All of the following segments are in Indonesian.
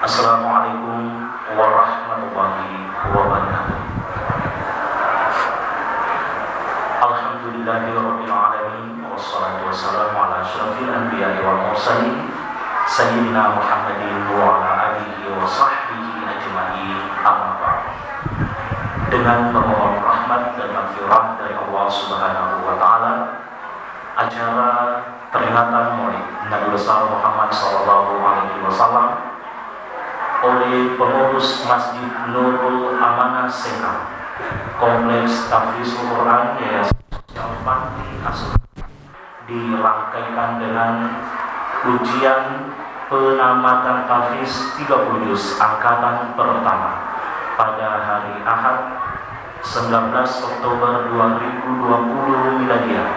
Assalamualaikum warahmatullahi wabarakatuh. Alhamdulillahirabbil alamin wassalatu wassalamu ala asyrafil anbiya'i wal mursalin sayyidina Muhammadin wa ala alihi wa sahbihi ajma'in. Amma ba'd. Dengan memohon rahmat dan maghfirah dari Allah Subhanahu wa taala, acara peringatan Maulid Nabi besar Muhammad sallallahu alaihi wasallam oleh pengurus Masjid Nurul Amanah Sengkang, Kompleks Tahfidzul Quran Yayasan Sosial Panti Asuhan, dirangkaikan dengan ujian penamatan tahfidz 30 juz angkatan pertama pada hari Ahad 19 Oktober 2020 Miladiah,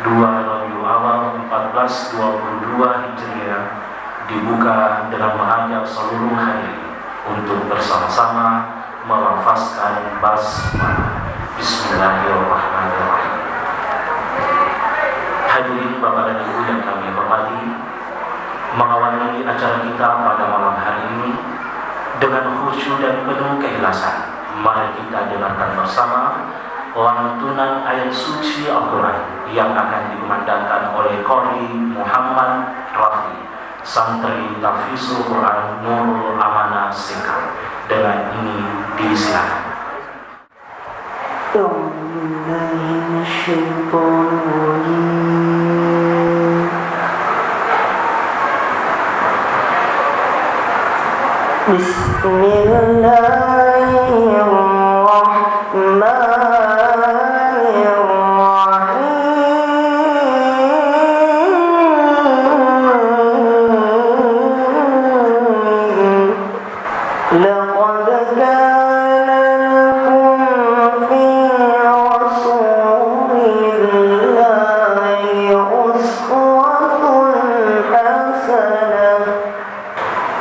2 Rabiul Awal 1422 Hijriah, dibuka dengan mengajak seluruh hadirin untuk bersama-sama melafazkan basmalah. Bismillahirrahmanirrahim. Hadirin Bapak dan Ibu yang kami hormati, mengawali acara kita pada malam hari ini dengan khusyuk dan penuh keikhlasan, mari kita dengarkan bersama lantunan ayat suci Al-Quran yang akan dikumandangkan oleh Qori Muhammad Rafi, Santri Tahfidzul Quran Nurul Amanah Sengkang. Dengan ini disilakan.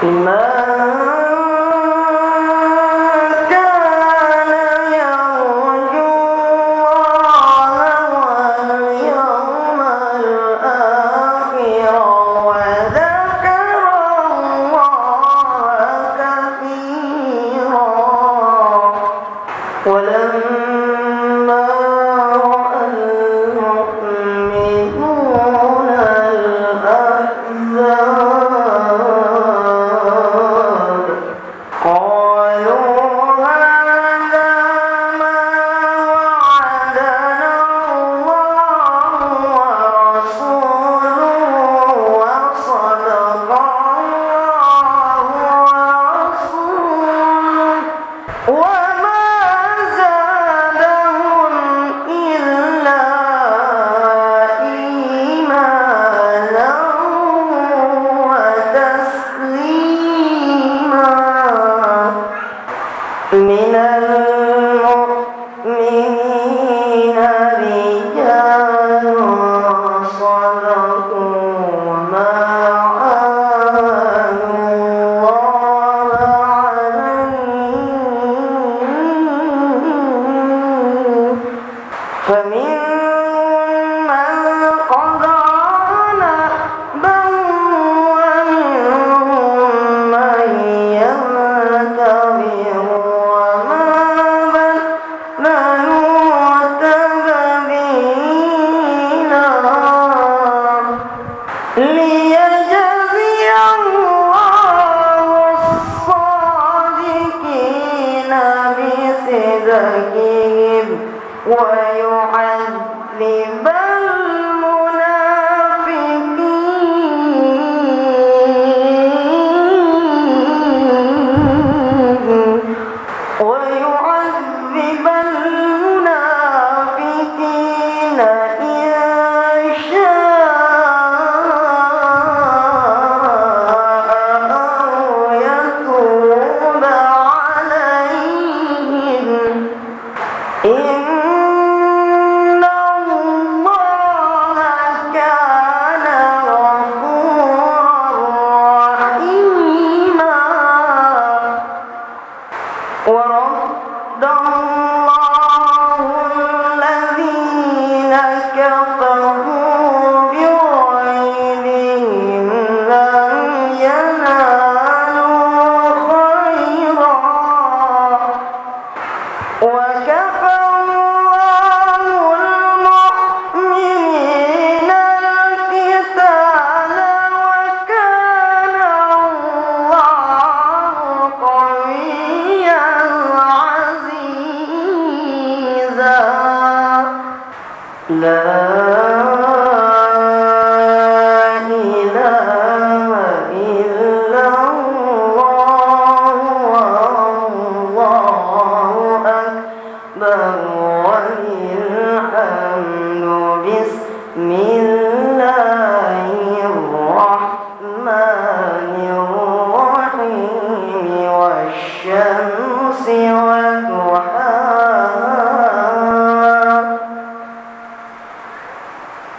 لمن كان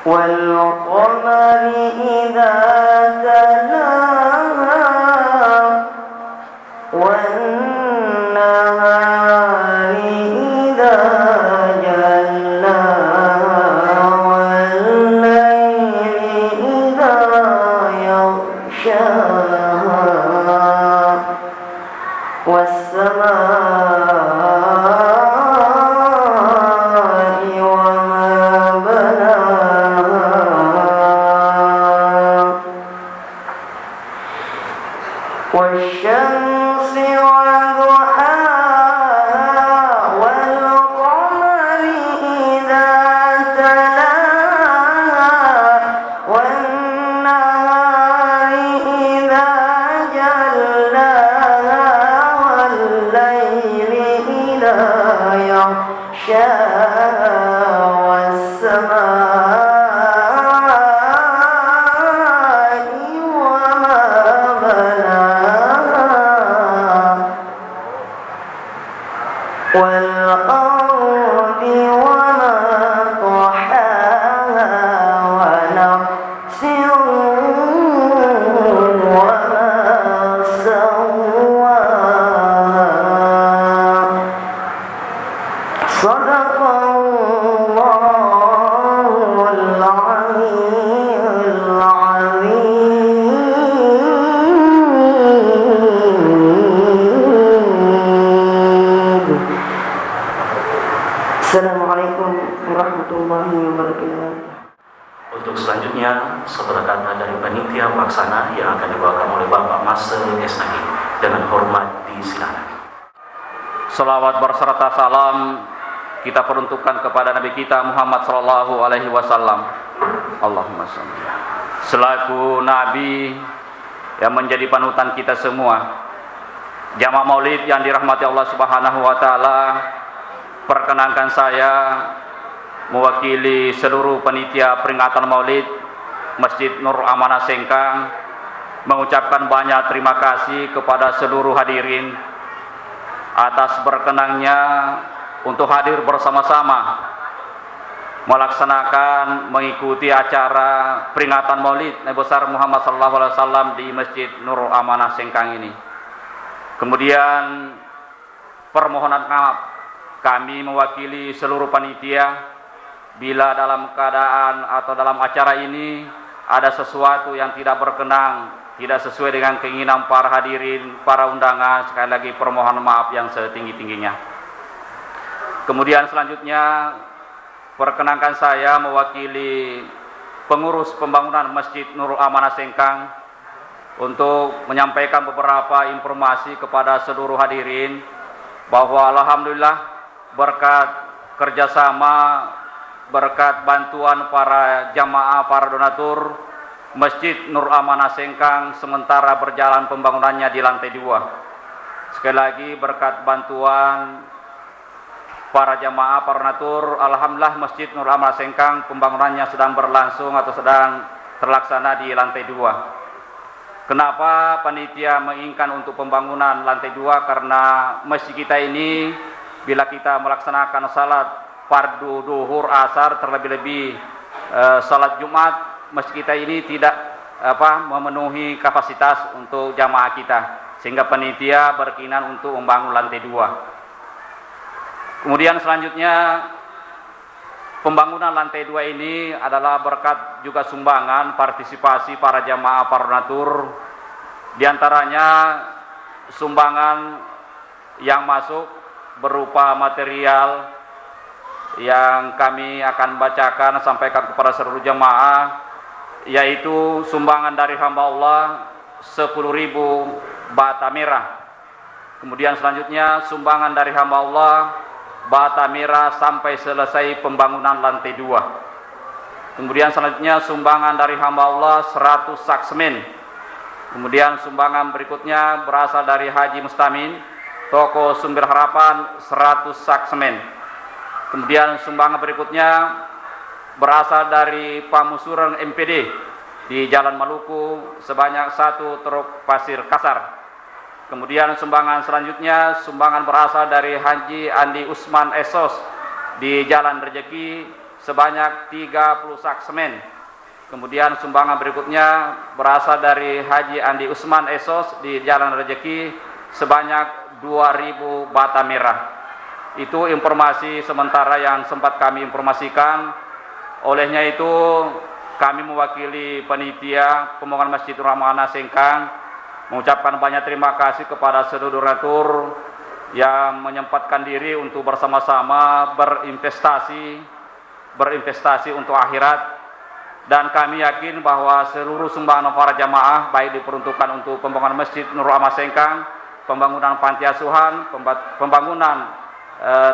والقمر إذا تلاها والنهار إذا جلاها والليل إذا يغشاها والسماء وما بناها والشمس وضحاها والقمر إذا تلاها والنهار إذا جلاها والليل إذا يغشاها والسماء وما بناها والأرض وما طحاها ونفس وما سواها صدق الله العلي العظيم. Assalamualaikum warahmatullahi wabarakatuh. Untuk selanjutnya, saudara kata dari panitia pelaksana yang akan dibawakan oleh Bapak Master Esnagi dengan hormat disilakan. Salawat berserta salam kita peruntukkan kepada Nabi kita Muhammad sallallahu alaihi wasallam. Allahumma shalli. Selaku Nabi yang menjadi panutan kita semua, jamaah Maulid yang dirahmati Allah Subhanahu wa taala, perkenankan saya mewakili seluruh panitia peringatan Maulid Masjid Nur Amanah Sengkang mengucapkan banyak terima kasih kepada seluruh hadirin atas berkenannya untuk hadir bersama-sama melaksanakan mengikuti acara peringatan Maulid Nabi besar Muhammad sallallahu alaihi wasallam di Masjid Nur Amanah Sengkang ini. Kemudian permohonan maaf kami mewakili seluruh panitia bila dalam keadaan atau dalam acara ini ada sesuatu yang tidak berkenan, tidak sesuai dengan keinginan para hadirin, para undangan, sekali lagi permohonan maaf yang setinggi-tingginya. Kemudian selanjutnya perkenankan saya mewakili pengurus pembangunan Masjid Nurul Amanah Sengkang untuk menyampaikan beberapa informasi kepada seluruh hadirin bahwa alhamdulillah berkat kerjasama, berkat bantuan para jamaah, para donatur, Masjid Nur Amanah Sengkang sementara berjalan pembangunannya di lantai 2. Sekali lagi berkat bantuan para jamaah, para donatur, alhamdulillah Masjid Nur Amanah Sengkang pembangunannya sedang berlangsung atau sedang terlaksana di lantai 2. Kenapa panitia menginginkan untuk pembangunan lantai 2? Karena masjid kita ini bila kita melaksanakan salat fardu duhur asar terlebih-lebih salat Jumat, masjid kita ini tidak memenuhi kapasitas untuk jamaah kita, sehingga panitia berkenan untuk membangun lantai 2. Kemudian selanjutnya pembangunan lantai 2 ini adalah berkat juga sumbangan partisipasi para jamaah, para donatur. Di antaranya sumbangan yang masuk berupa material yang kami akan bacakan sampaikan kepada seluruh jamaah, yaitu sumbangan dari hamba Allah 10.000 bata merah. Kemudian selanjutnya sumbangan dari hamba Allah bata merah sampai selesai pembangunan lantai 2. Kemudian selanjutnya sumbangan dari hamba Allah 100 sak semen. Kemudian sumbangan berikutnya berasal dari Haji Mustamin, Toko Sumber Harapan 100 sak semen. Kemudian sumbangan berikutnya berasal dari Pamusuran MPD di Jalan Maluku sebanyak 1 truk pasir kasar. Kemudian sumbangan selanjutnya sumbangan berasal dari Haji Andi Usman Esos di Jalan Rejeki sebanyak 30 sak semen. Kemudian sumbangan berikutnya berasal dari Haji Andi Usman Esos di Jalan Rejeki sebanyak 2000 bata merah. Itu informasi sementara yang sempat kami informasikan. Olehnya itu kami mewakili panitia pembangunan Masjid Nur Amanah Sengkang mengucapkan banyak terima kasih kepada seluruh donatur yang menyempatkan diri untuk bersama-sama berinvestasi untuk akhirat. Dan kami yakin bahwa seluruh sumbangan para jamaah baik diperuntukkan untuk pembangunan Masjid Nur Amanah Sengkang, pembangunan panti asuhan, pembangunan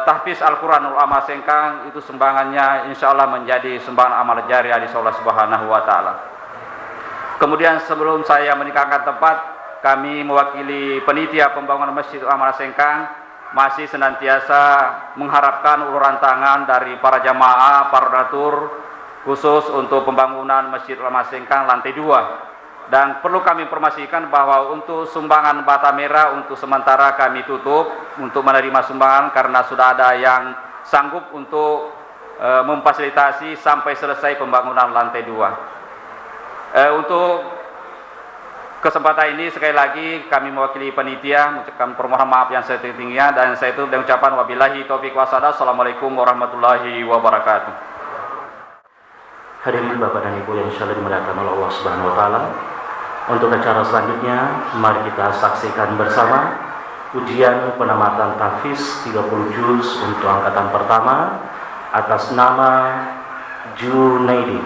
tahfiz Al-Quran Nur Amanah Sengkang, itu sumbangannya insya Allah menjadi sumbangan amal jariah di Allah Subhanahu wa Ta'ala. Kemudian sebelum saya meninggalkan tempat, kami mewakili panitia pembangunan Masjid Nur Amanah Sengkang masih senantiasa mengharapkan uluran tangan dari para jamaah, para donatur, khusus untuk pembangunan Masjid Nur Amanah Sengkang lantai 2. Dan perlu kami informasikan bahwa untuk sumbangan bata merah untuk sementara kami tutup untuk menerima sumbangan karena sudah ada yang sanggup untuk memfasilitasi sampai selesai pembangunan lantai 2. Untuk kesempatan ini sekali lagi kami mewakili panitia mengucapkan permohonan maaf yang setinggi-tingginya, dan saya itu dengan ucapan wabillahi taufiq wasadaq. Assalamualaikum warahmatullahi wabarakatuh. Hadirin Bapak dan Ibu yang insyaallah dimuliakan oleh Allah Subhanahu wa Ta'ala, untuk acara selanjutnya mari kita saksikan bersama ujian penamatan tahfiz 30 juz untuk angkatan pertama atas nama Junaidi,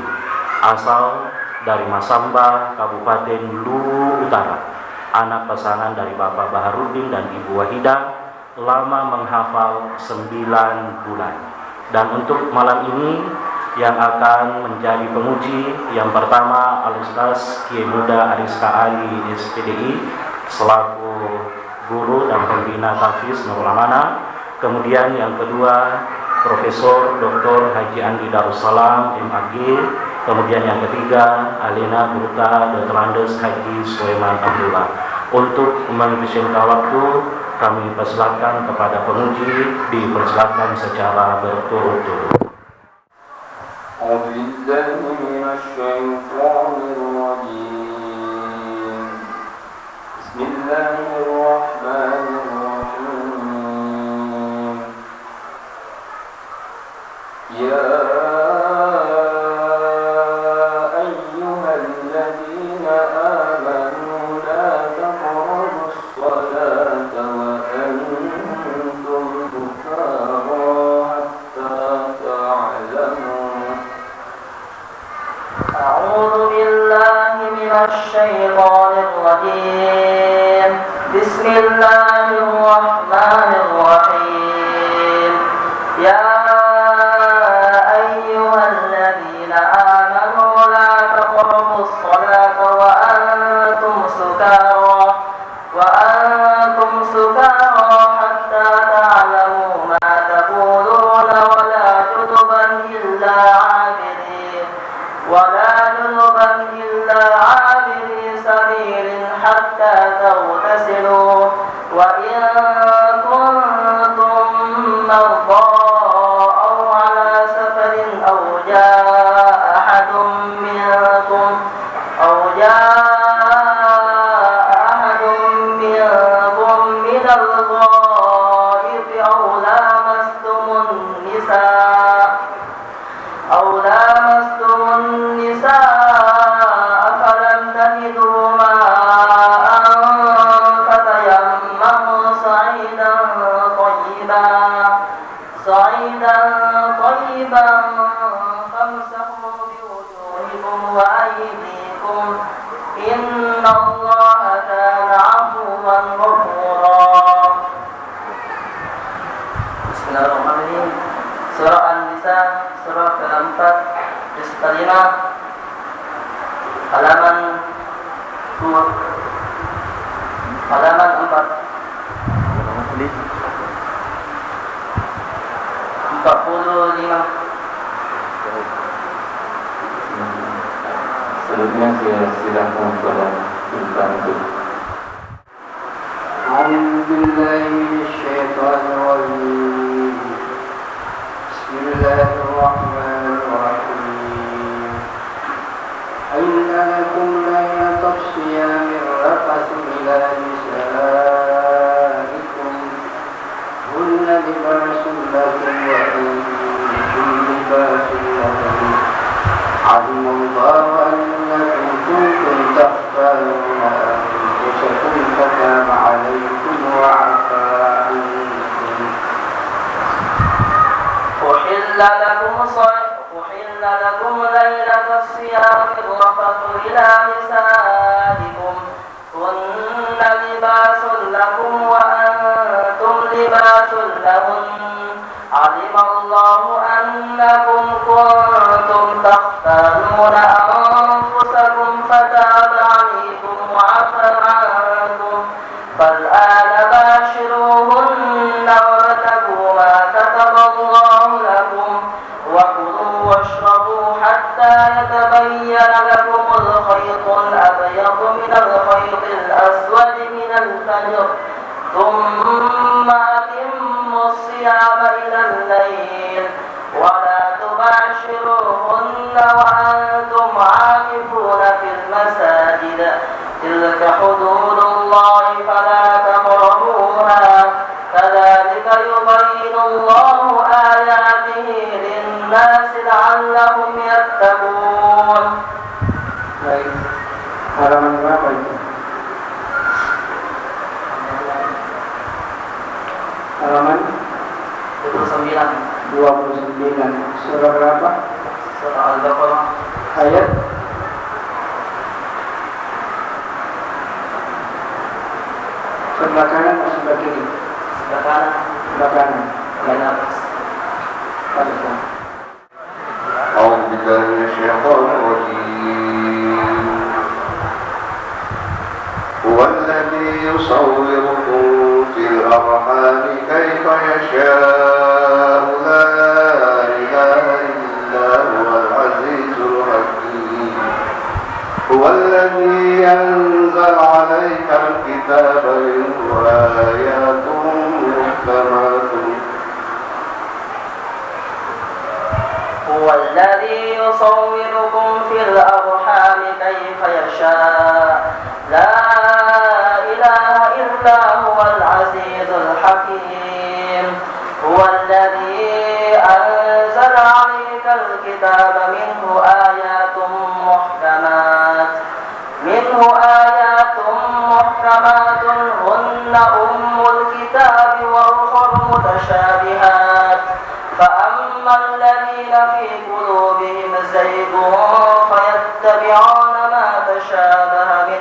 asal dari Masamba, Kabupaten Luwu Utara, anak pasangan dari Bapak Baharudin dan Ibu Wahidah, lama menghafal 9 bulan. Dan untuk malam ini yang akan menjadi penguji yang pertama Al-Ustaz Kiai Muda Ariska Ali SPDI selaku guru dan pembina tahfiz Nurul Amanah. Kemudian yang kedua Profesor Dr. Haji Andi Darussalam MAG. Kemudian yang ketiga Alina Duta Dr. Andes Haji Sulaiman Abdullah. Untuk menghabiskan waktu, kami persilakan kepada penguji dipersilakan secara berturut-turut. أعوذ بالله من الشيطان الرجيم بسم الله الرحمن الرحيم يا أيها الذين آمنوا لا تقربوا الصلاة وأنتم سكارى حتى تعلموا. أعوذ بالله من الشيطان الرجيم بسم الله الرحمن الرحيم يا أيها الذين آمنوا لا تقربوا الصلاة وأنتم سكارى حتى تعلموا ما تقولون ولا جنبا إلا عابري سبيل حتى تغتسلوا وإن كنتم مرضى أو على سفر أو جاء أحد منكم من الغائط أو لامستم النساء فلم تجدوا ماء فتيمموا صعيدا طيبا فامسحوا بوجوهكم وأيديكم إن الله كان عفوا غفورا. Bismillahirrahmanirrahim. juz kelima halaman 45. Selanjutnya saya silakan kepada Ustaz itu. Bismillahirrahmanirrahim. Bismillahirrahmanirrahim. Aina lakum laylatus siyami rafathu ila nisaikum hunna libasun lakum wa antum libasun lahum. علم الله أنكم كنتم تختارون أنفسكم فتاب عليكم وعفى عنكم. أحل لكم ليلة الصيام الرفث إلى نسائكم هن لباس لكم وأنتم لباس لهن علم الله أنكم كنتم تختارون أنفسكم فتاب عليكم وعفى عنكم فالآن باشروهن وابتغوا ما كتب الله لكم وكلوا واشربوا حتى يتبين لكم الخيط الأبيض من الخيط الأسود من الفجر ثم أتموا الصيام إلى الليل ولا تباشروهن وأنتم عاكفون في المساجد تلك حدود الله فلا تقربوها كذلك يبين الله آياته للناس لعلهم يتقون. Baik, halaman berapa itu? Halaman 29. Surah berapa? Surah Al-Baqarah Ayat sebelah kanan atau sebelah kiri? sebelah kanan. Sebelah kanan. Ayat atas. Baiklah. أعوذ بالله من الشيطان الرجيم. هو الذي يصوركم في الأرحام كيف يشاء لا إله إلا هو العزيز الحكيم. هو الذي أنزل عليك الكتاب منه آيات محكمات هو الذي يصوركم في الأرحام كيف يشاء لا إله إلا هو العزيز الحكيم. هو الذي أنزل عليك الكتاب منه آيات محكمات هن أم الكتاب وأخر متشابهات فأما الذين في قلوبهم زيغ فيتبعون ما تشابه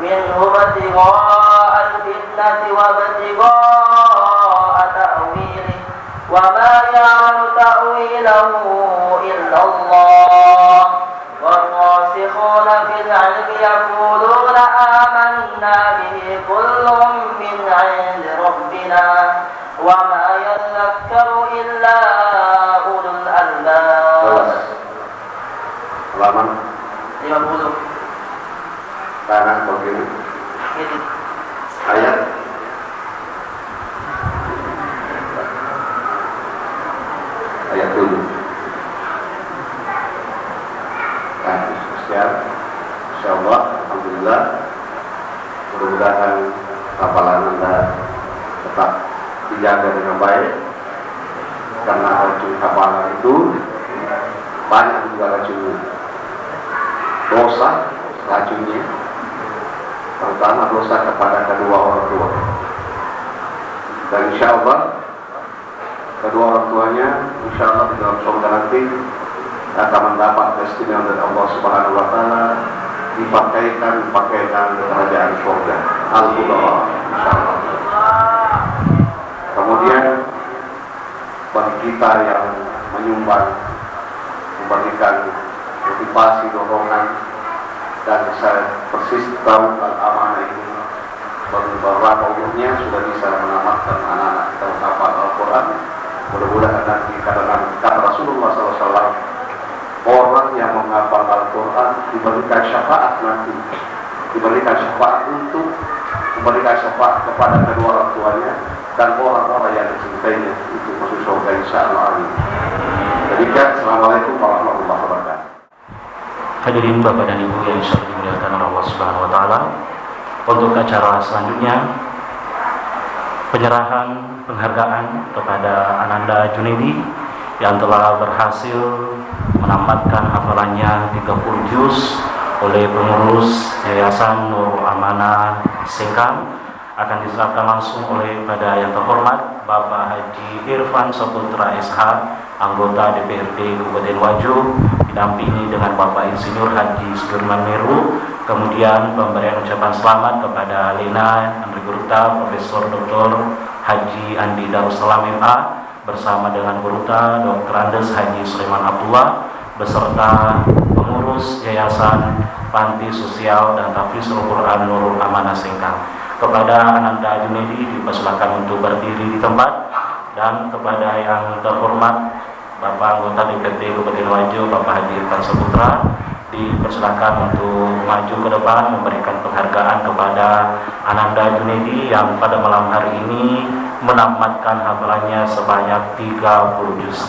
منه ابتغاء الفتنة وابتغاء تأويله وما يعلم تأويله إلا الله والراسخون في العلم يقولون آمنا به كل من عند ربنا وما يذكر إلا أولو الألباب. halaman 50 kanan atau kiri? Kiri. Ayat dulu. Nah, sekian. Insyaallah, alhamdulillah. Mudah-mudahan hafalan Anda tetap dijaga dengan baik, karena racun hafalan itu banyak juga racunnya. Dosa racunnya, terutama dosa kepada kedua orang tua. Dan insyaallah kedua orang tuanya insyaallah di dalam surga nanti akan mendapat keistimewaan dari Allah Subhanahu wa taala, dipakaikan kerajaan surga al-kubra insyaallah. Kemudian bagi kita yang menyumbang memberikan motivasi, dorongan, dan saya persis tahu amanah ini beberapa umurnya sudah bisa menamatkan anak-anak kita menghafal Al-Quran. Mudah-mudahan nanti kata Rasulullah SAW, orang yang menghafal Al-Quran diberikan syafaat nanti, diberikan syafaat untuk memberikan syafaat kepada kedua orang tuanya dan orang-orang yang dicintainya, itu masuk surga insyaallah. Amin. Demikian, assalamualaikum warahmatullahi wabarakatuh. Hadirin Bapak dan Ibu yang insyaallah dimuliakan oleh Allah Subhanahu wa taala. Untuk acara selanjutnya, penyerahan penghargaan kepada Ananda Junaidi yang telah berhasil menamatkan hafalannya 30 juz oleh pengurus Yayasan Nurul Amanah Sengkang, akan diserahkan langsung oleh pada yang terhormat Bapak Haji Irfan Saputra SH, anggota DPRD Kabupaten Wajo, didampingi dengan Bapak Insinyur Haji Sudirman Meru. Kemudian pemberian ucapan selamat kepada Lena Andri Guruta, Profesor Dr. Haji Andi Darussalam MA, bersama dengan Guruta Dr. Andes Haji Sulaiman Abdullah, beserta pengurus Yayasan Panti Sosial dan Tahfidzul Quran Nurul Amanah Sengkang. Kepada Ananda Junaidi dipersilakan untuk berdiri di tempat, dan kepada yang terhormat Bapak anggota DPRD Kabupaten Wajo, Bapak Haji Irfan Saputra, dipersilakan untuk maju ke depan memberikan penghargaan kepada Ananda Junaidi yang pada malam hari ini menamatkan hafalannya sebanyak 30 juz.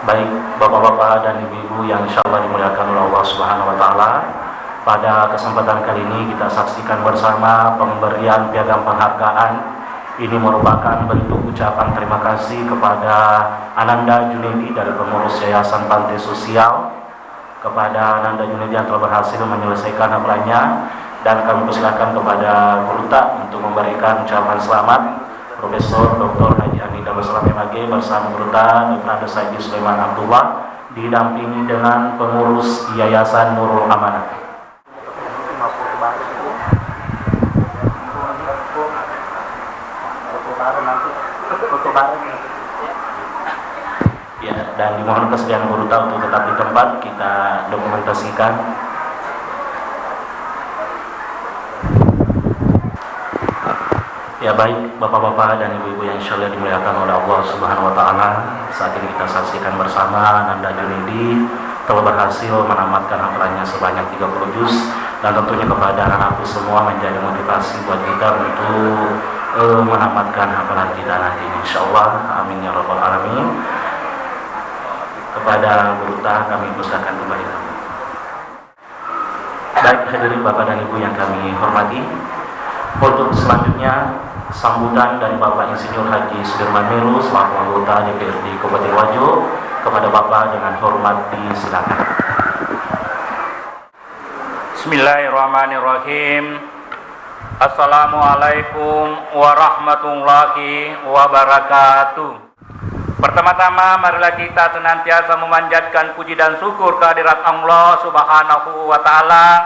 Baik Bapak-bapak dan Ibu-ibu yang insyaallah dimuliakan oleh Allah Subhanahu wa taala, pada kesempatan kali ini kita saksikan bersama pemberian piagam penghargaan. Ini merupakan bentuk ucapan terima kasih kepada Ananda Junaidi dari pengurus Yayasan Panti Sosial, kepada Ananda Junaidi yang telah berhasil menyelesaikan hafalannya, dan kami persilakan kepada Guruta untuk memberikan ucapan selamat. Profesor Dr. Haji Andi Darussalam MAG bersama Guruta Dr. Andes Haji Sulaiman Abdullah, didampingi dengan pengurus Yayasan Nurul Amanah. Ya, dan dimohon kesediaan Guruta untuk tetap di tempat, kita dokumentasikan. Ya baik Bapak-bapak dan Ibu-ibu yang insyaallah dimuliakan oleh Allah Subhanahu wa taala, saat ini kita saksikan bersama Ananda Junaidi telah berhasil menamatkan hafalannya sebanyak 30 juz, dan tentunya kepada anak-anakku semua menjadi motivasi buat kita untuk menamatkan hafalan kita nanti insyaallah. Amin ya rabbal alamin. Kepada Guruta kami persilakan kembali. Baik hadirin Bapak dan Ibu yang kami hormati, untuk selanjutnya sambutan dari Bapak Insinyur Haji Sudirman Meru selaku anggota DPRD Kabupaten Wajo. Kepada Bapak dengan hormat disilakan. Bismillahirrahmanirrahim. Assalamualaikum warahmatullahi wabarakatuh. Pertama-tama marilah kita senantiasa memanjatkan puji dan syukur kehadirat Allah Subhanahu wa taala,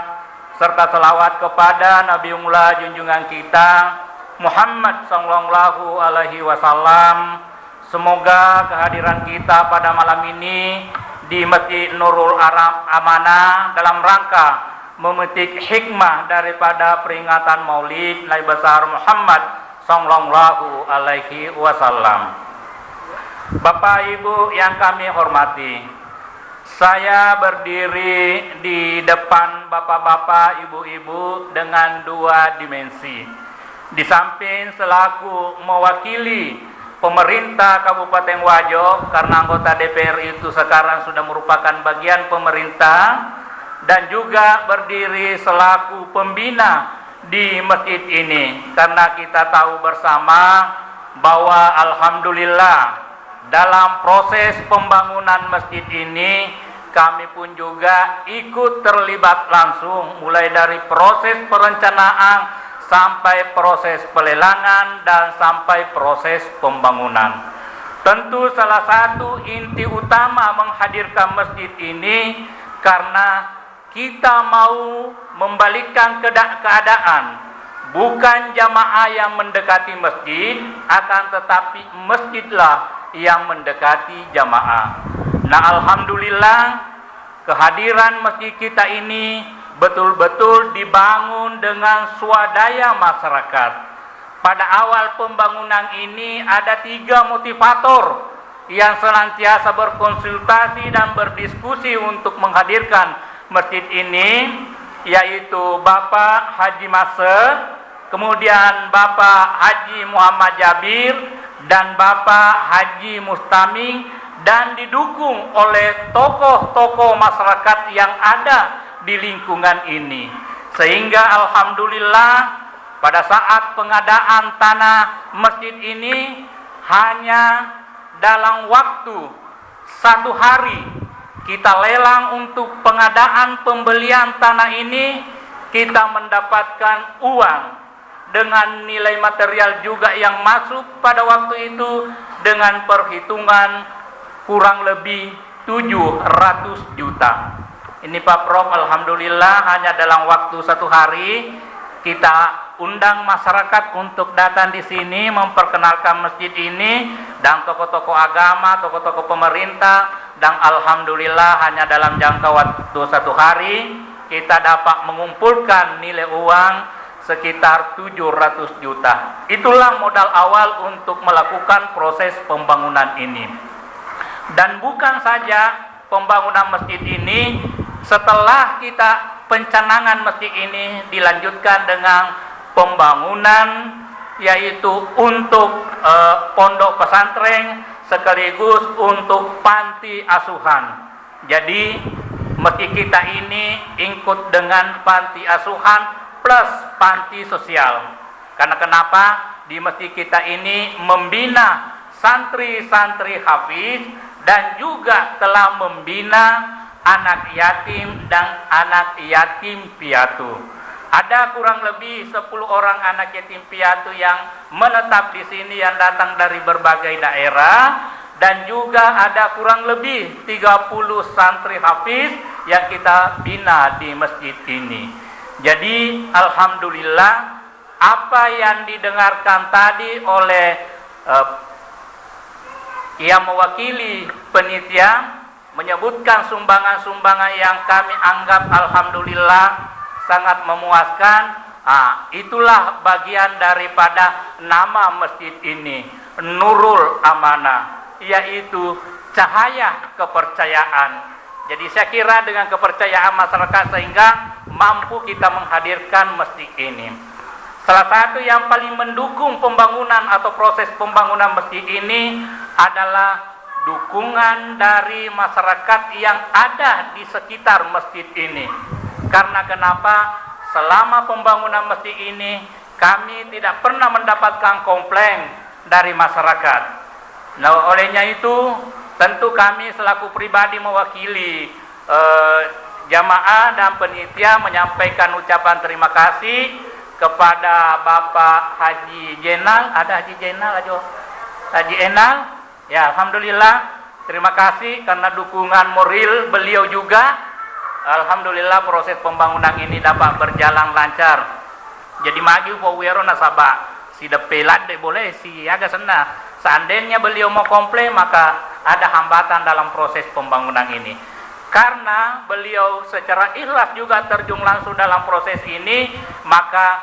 serta selawat kepada Nabiullah junjungan kita Muhammad sallallahu alaihi wasallam. Semoga kehadiran kita pada malam ini di Masjid Nurul Amanah dalam rangka memetik hikmah daripada peringatan Maulid Nabi besar Muhammad sallallahu alaihi wasallam. Bapak Ibu yang kami hormati, saya berdiri di depan bapak-bapak, ibu-ibu dengan dua dimensi. Di samping selaku mewakili pemerintah Kabupaten Wajo, karena anggota DPR itu sekarang sudah merupakan bagian pemerintah, dan juga berdiri selaku pembina di masjid ini, karena kita tahu bersama bahwa alhamdulillah dalam proses pembangunan masjid ini kami pun juga ikut terlibat langsung, mulai dari proses perencanaan sampai proses pelelangan dan sampai proses pembangunan. Tentu salah satu inti utama menghadirkan masjid ini karena kita mau membalikkan keadaan bukan jamaah yang mendekati masjid, akan tetapi masjidlah yang mendekati jamaah. Nah, alhamdulillah kehadiran masjid kita ini betul-betul dibangun dengan swadaya masyarakat. Pada awal pembangunan ini ada 3 motivator yang senantiasa berkonsultasi dan berdiskusi untuk menghadirkan masjid ini, yaitu Bapak Haji Mase, kemudian Bapak Haji Muhammad Jabir, dan Bapak Haji Mustaming, dan didukung oleh tokoh-tokoh masyarakat yang ada di lingkungan ini. Sehingga alhamdulillah pada saat pengadaan tanah masjid ini hanya dalam waktu 1 hari kita lelang untuk pengadaan pembelian tanah ini, kita mendapatkan uang dengan nilai material juga yang masuk pada waktu itu dengan perhitungan kurang lebih 700 juta. Ini Pak Prof, alhamdulillah hanya dalam waktu 1 hari kita undang masyarakat untuk datang di sini memperkenalkan masjid ini, dan tokoh-tokoh agama, tokoh-tokoh pemerintah, dan alhamdulillah hanya dalam jangka waktu 1 hari kita dapat mengumpulkan nilai uang sekitar 700 juta. Itulah modal awal untuk melakukan proses pembangunan ini. Dan bukan saja pembangunan masjid ini, setelah kita pencanangan masjid ini dilanjutkan dengan pembangunan, yaitu untuk pondok pesantren sekaligus untuk panti asuhan. Jadi masjid kita ini ikut dengan panti asuhan plus panti sosial. Karena kenapa? Di masjid kita ini membina santri-santri hafiz dan juga telah membina anak yatim dan anak yatim piatu. Ada kurang lebih 10 orang anak yatim piatu yang menetap di sini yang datang dari berbagai daerah, dan juga ada kurang lebih 30 santri hafiz yang kita bina di masjid ini. Jadi alhamdulillah apa yang didengarkan tadi oleh yang mewakili penitia menyebutkan sumbangan-sumbangan yang kami anggap alhamdulillah sangat memuaskan. Itulah bagian daripada nama masjid ini, Nurul Amanah, yaitu cahaya kepercayaan. Jadi saya kira dengan kepercayaan masyarakat sehingga mampu kita menghadirkan masjid ini. Salah satu yang paling mendukung pembangunan atau proses pembangunan masjid ini adalah dukungan dari masyarakat yang ada di sekitar masjid ini. Karena kenapa? Selama pembangunan masjid ini kami tidak pernah mendapatkan komplain dari masyarakat. Nah, olehnya itu tentu kami selaku pribadi mewakili jamaah dan penitia menyampaikan ucapan terima kasih kepada Bapak Haji Jenal. Ada Haji Jenal aja, Haji Enal. Ya, alhamdulillah terima kasih karena dukungan moral beliau juga. Alhamdulillah proses pembangunan ini dapat berjalan lancar. Jadi maju powero nasabah si depelat deh boleh si agak senang. Seandainya beliau mau komplain maka ada hambatan dalam proses pembangunan ini. Karena beliau secara ikhlas juga terjun langsung dalam proses ini, maka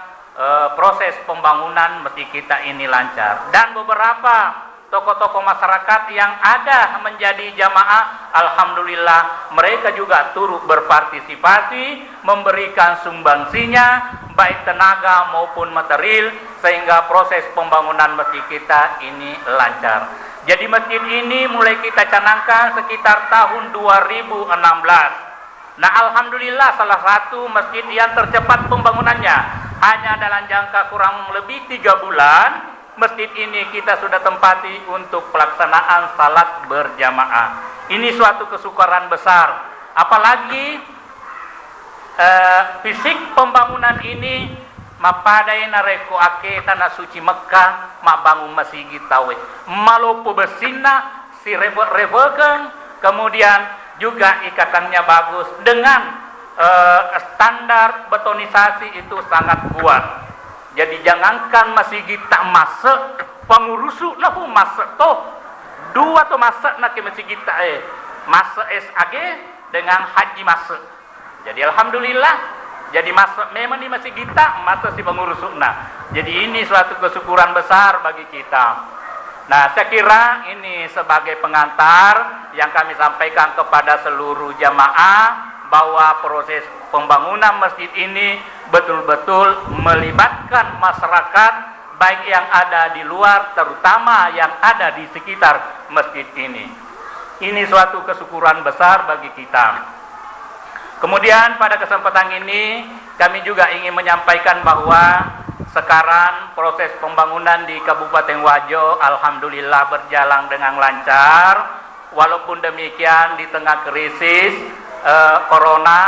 proses pembangunan masjid kita ini lancar. Dan beberapa tokoh-tokoh masyarakat yang ada menjadi jamaah, alhamdulillah mereka juga turut berpartisipasi, memberikan sumbangsinya baik tenaga maupun material, sehingga proses pembangunan masjid kita ini lancar. Jadi masjid ini mulai kita canangkan sekitar tahun 2016. Nah, alhamdulillah salah satu masjid yang tercepat pembangunannya, hanya dalam jangka kurang lebih 3 bulan masjid ini kita sudah tempati untuk pelaksanaan salat berjamaah. Ini suatu kesyukuran besar. Apalagi fisik pembangunan ini mapadai nareko ake tanah suci Mekah mak bangun masjid tawe malopo besina si rebekan, kemudian juga ikatannya bagus dengan standar betonisasi itu sangat kuat. Jadi jangankan masih kita masuk pengurusu nahu masuk toh dua to masuk nak ke masih kita masuk SAG dengan haji masuk. Jadi alhamdulillah, jadi masuk memang di masih kita masuk si pengurusuna. Jadi ini suatu kesyukuran besar bagi kita. Nah, saya kira ini sebagai pengantar yang kami sampaikan kepada seluruh jamaah bahwa proses pembangunan masjid ini betul-betul melibatkan masyarakat baik yang ada di luar terutama yang ada di sekitar masjid ini. Ini suatu kesyukuran besar bagi kita. Kemudian pada kesempatan ini kami juga ingin menyampaikan bahwa sekarang proses pembangunan di Kabupaten Wajo alhamdulillah berjalan dengan lancar. Walaupun demikian di tengah krisis corona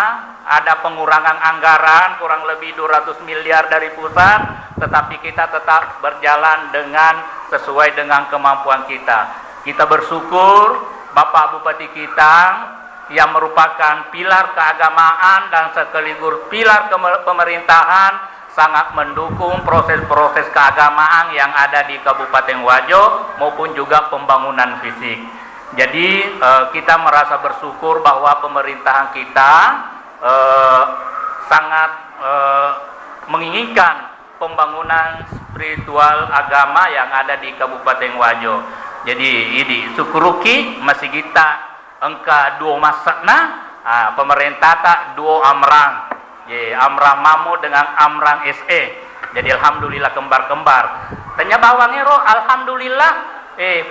ada pengurangan anggaran kurang lebih 200 miliar dari pusat, tetapi kita tetap berjalan dengan sesuai dengan kemampuan kita. Kita bersyukur Bapak Bupati kita yang merupakan pilar keagamaan dan sekaligus pilar pemerintahan sangat mendukung proses-proses keagamaan yang ada di Kabupaten Wajo maupun juga pembangunan fisik. Jadi kita merasa bersyukur bahwa pemerintahan kita sangat menginginkan pembangunan spiritual agama yang ada di Kabupaten Wajo. Jadi ini syukuruki masih kita engka dua masakna pemerintah tak dua amrang. Amrang Mamu dengan Amrang SE. Jadi alhamdulillah kembar-kembar. Tanya bawangnya roh alhamdulillah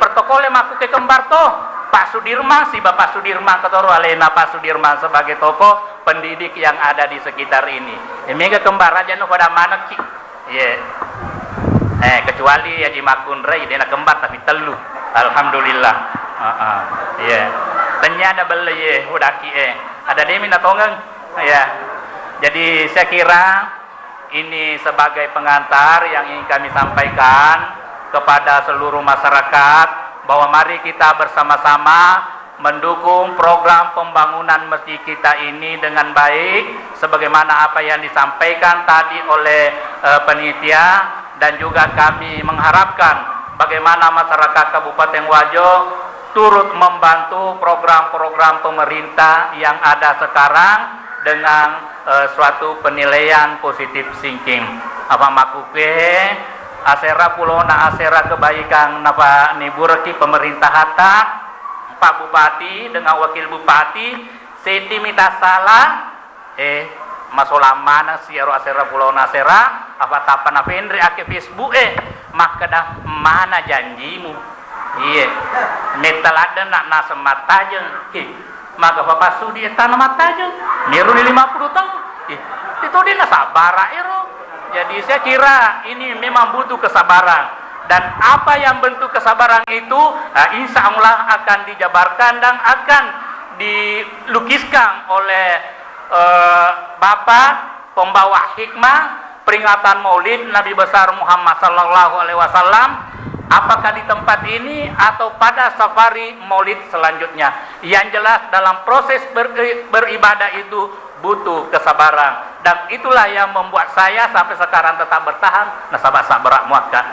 protokolnya maku ke kembar toh. Pak Sudirman si Bapak Sudirman ketoro alena Pak Sudirman sebagai tokoh pendidik yang ada di sekitar ini. Ini ke kembar aja no pada mana ki. Kecuali Haji Makunre dia nak kembar tapi telu. Alhamdulillah. Tanya ada beli udah ki ada demi na tongeng. Jadi saya kira ini sebagai pengantar yang ingin kami sampaikan kepada seluruh masyarakat bahwa mari kita bersama-sama mendukung program pembangunan masjid kita ini dengan baik sebagaimana apa yang disampaikan tadi oleh panitia, dan juga kami mengharapkan bagaimana masyarakat Kabupaten Wajo turut membantu program-program pemerintah yang ada sekarang dengan suatu penilaian positif thinking. Apa makuke asera pulona asera kebaikan napa niburki pemerintah hatta Pak Bupati dengan Wakil Bupati seti minta salah masalah mana siaro asera pulona asera apa tapan apa Henry ake Facebook maka dah mana janjimu metal ada nak nasemat aja maka Bapak Sudi tanam mata aja niru 50 tahun itu dia sabar jadi saya kira ini memang butuh kesabaran, dan apa yang bentuk kesabaran itu insya Allah akan dijabarkan dan akan dilukiskan oleh Bapak pembawa hikmah peringatan Maulid Nabi besar Muhammad sallallahu alaihi wasallam, apakah di tempat ini atau pada safari Maulid selanjutnya. Yang jelas dalam proses beribadah itu butuh kesabaran, dan itulah yang membuat saya sampai sekarang tetap bertahan nasabah-sabrak muatkan.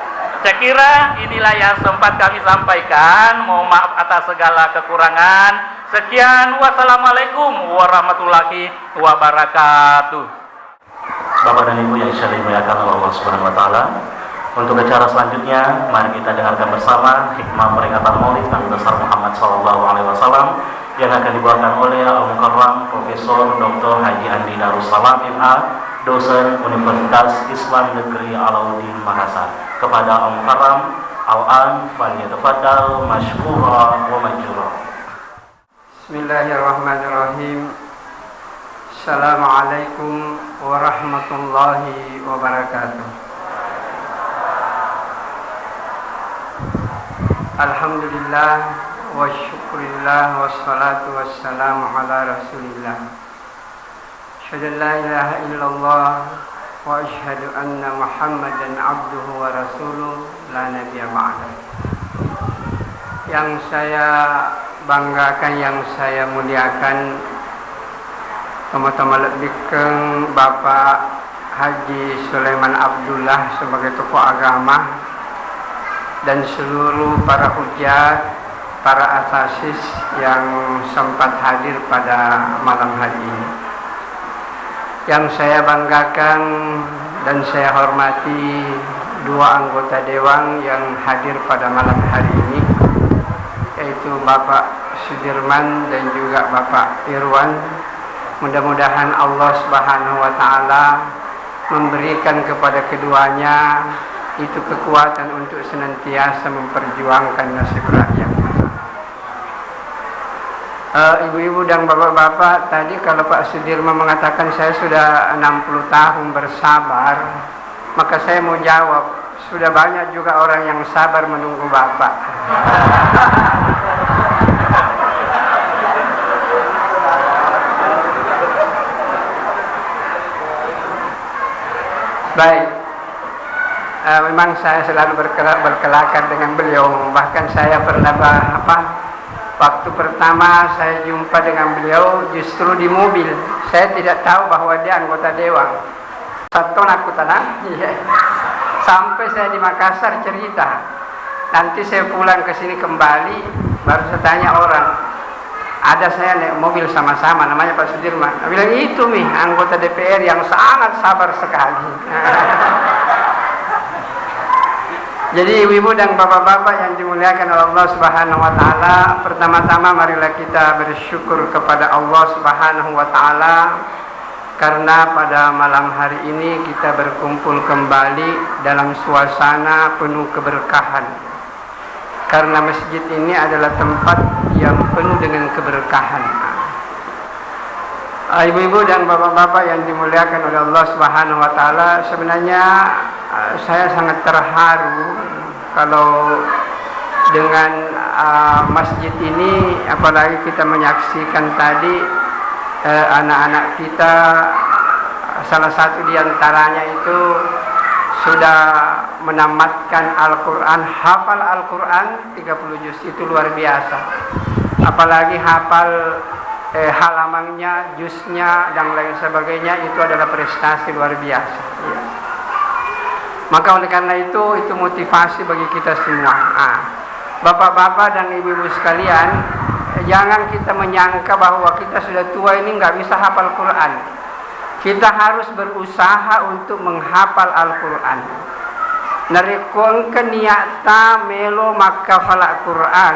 Saya kira inilah yang sempat kami sampaikan. Mohon maaf atas segala kekurangan. Sekian, wassalamualaikum warahmatullahi wabarakatuh. Bapak dan Ibu yang saya muliakan Allah Subhanahu wa taala. Untuk acara selanjutnya, mari kita dengarkan bersama hikmah peringatan Maulid Nabi besar Muhammad sallallahu alaihi wasallam yang akan dibawakan oleh Al-Mukarram Profesor Dr. Haji Andi Darussalam MA, dosen Universitas Islam Negeri Alauddin Makassar. Kepada Al-Mukarram, Al-An falyatafaddal mashkura wa majura. Bismillahirrahmanirrahim. Assalamualaikum warahmatullahi wabarakatuh. Alhamdulillah wa syukurillah wassalatu wassalamu ala rasulillah. Asyhadu an la ilaha illallah wa asyhadu anna Muhammadan abduhu wa rasuluh la nabiyya ba'da. Yang saya banggakan, yang saya muliakan, pertama-tama lebihkan Bapak Haji Sulaiman Abdullah sebagai tokoh agama dan seluruh para hujat, para asasis yang sempat hadir pada malam hari ini. Yang saya banggakan dan saya hormati dua anggota dewan yang hadir pada malam hari ini, yaitu Bapak Sudirman dan juga Bapak Irwan. Mudah-mudahan Allah Subhanahu wa taala memberikan kepada keduanya itu kekuatan untuk senantiasa memperjuangkan nasib rakyat. Ibu-ibu dan bapak-bapak, tadi kalau Pak Sudirman mengatakan saya sudah 60 tahun bersabar, maka saya mau jawab, sudah banyak juga orang yang sabar menunggu Bapak. Baik, memang saya selalu berkelakar dengan beliau. Bahkan saya pernah waktu pertama saya jumpa dengan beliau justru di mobil. Saya tidak tahu bahwa dia anggota dewan. Satu aku tenang, sampai saya di Makassar cerita. Nanti saya pulang ke sini kembali, baru saya tanya orang. Ada saya naik mobil sama-sama, namanya Pak Sudirman. Dia bilang, itu anggota DPR yang sangat sabar sekali. Jadi ibu-ibu dan bapak-bapak yang dimuliakan oleh Allah Subhanahu wa taala, pertama-tama marilah kita bersyukur kepada Allah Subhanahu wa taala karena pada malam hari ini kita berkumpul kembali dalam suasana penuh keberkahan. Karena masjid ini adalah tempat yang penuh dengan keberkahan. Ibu-ibu dan bapak-bapak yang dimuliakan oleh Allah Subhanahu wa taala, sebenarnya saya sangat terharu kalau dengan masjid ini, apalagi kita menyaksikan tadi anak-anak kita, salah satu di antaranya itu sudah menamatkan Al-Quran, hafal Al-Quran 30 juz, itu luar biasa. Apalagi hafal halamannya, juznya dan lain sebagainya, itu adalah prestasi luar biasa ya. Maka oleh karena itu motivasi bagi kita semua. Bapak-bapak dan ibu-ibu sekalian, jangan kita menyangka bahwa kita sudah tua ini nggak bisa hafal Quran. Kita harus berusaha untuk menghafal Al-Quran. Narekon niata melo makafal Al-Quran,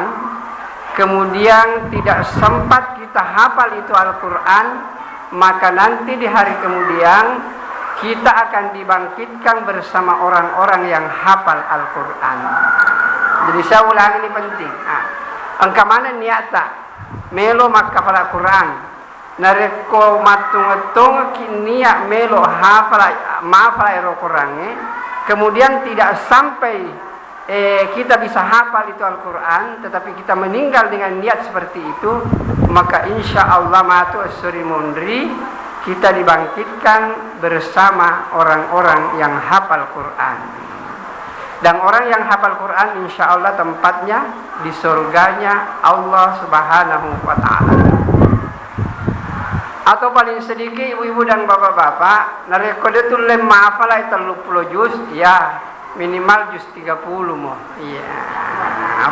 kemudian tidak sempat kita hafal itu Al-Quran, maka nanti di hari kemudian kita akan dibangkitkan bersama orang-orang yang hafal Al-Quran. Jadi saya ulang, ini penting. Angka mana niata melo makafal Al-Quran, nareko matung-tung kinia melo hafal Al-Quran, kemudian tidak sampai kita bisa hafal itu Al-Quran, tetapi kita meninggal dengan niat seperti itu, maka insya Allah matu asuri mundri, kita dibangkitkan bersama orang-orang yang hafal Quran. Dan orang yang hafal Quran insya Allah tempatnya di surganya Allah Subhanahu wa ta'ala. Atau paling sedikit ibu-ibu dan bapak-bapak, narekodetul lemma hafalai 30 juz, ya minimal juz 30 mo. Iya.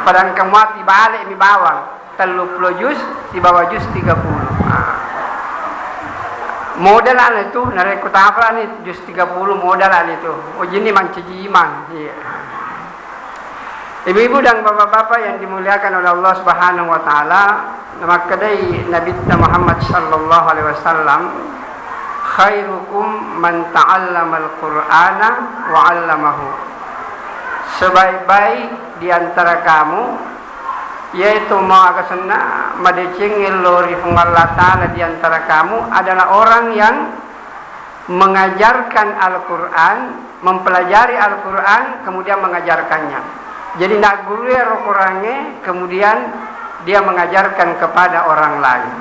Padahal kamu balik mi bawang 30 juz, di bawah juz 30. Modalan itu narekot hafal ni juz 30 modalan itu. Oh jini mancijiman. Iya. Ibu-ibu dan bapak-bapak yang dimuliakan oleh Allah Subhanahu wa taala, maka dari Nabi Muhammad sallallahu alaihi wasallam, khairukum man ta'allama al-Qur'ana wa 'allamahu. Sebaik-baik di antara kamu yaitu ma'akasana madecing lori Allah Ta'ala di antara kamu adalah orang yang mengajarkan Al-Quran, mempelajari Al-Quran, kemudian mengajarkannya. Jadi nak guru Al-Qurannya, kemudian dia mengajarkan kepada orang lain.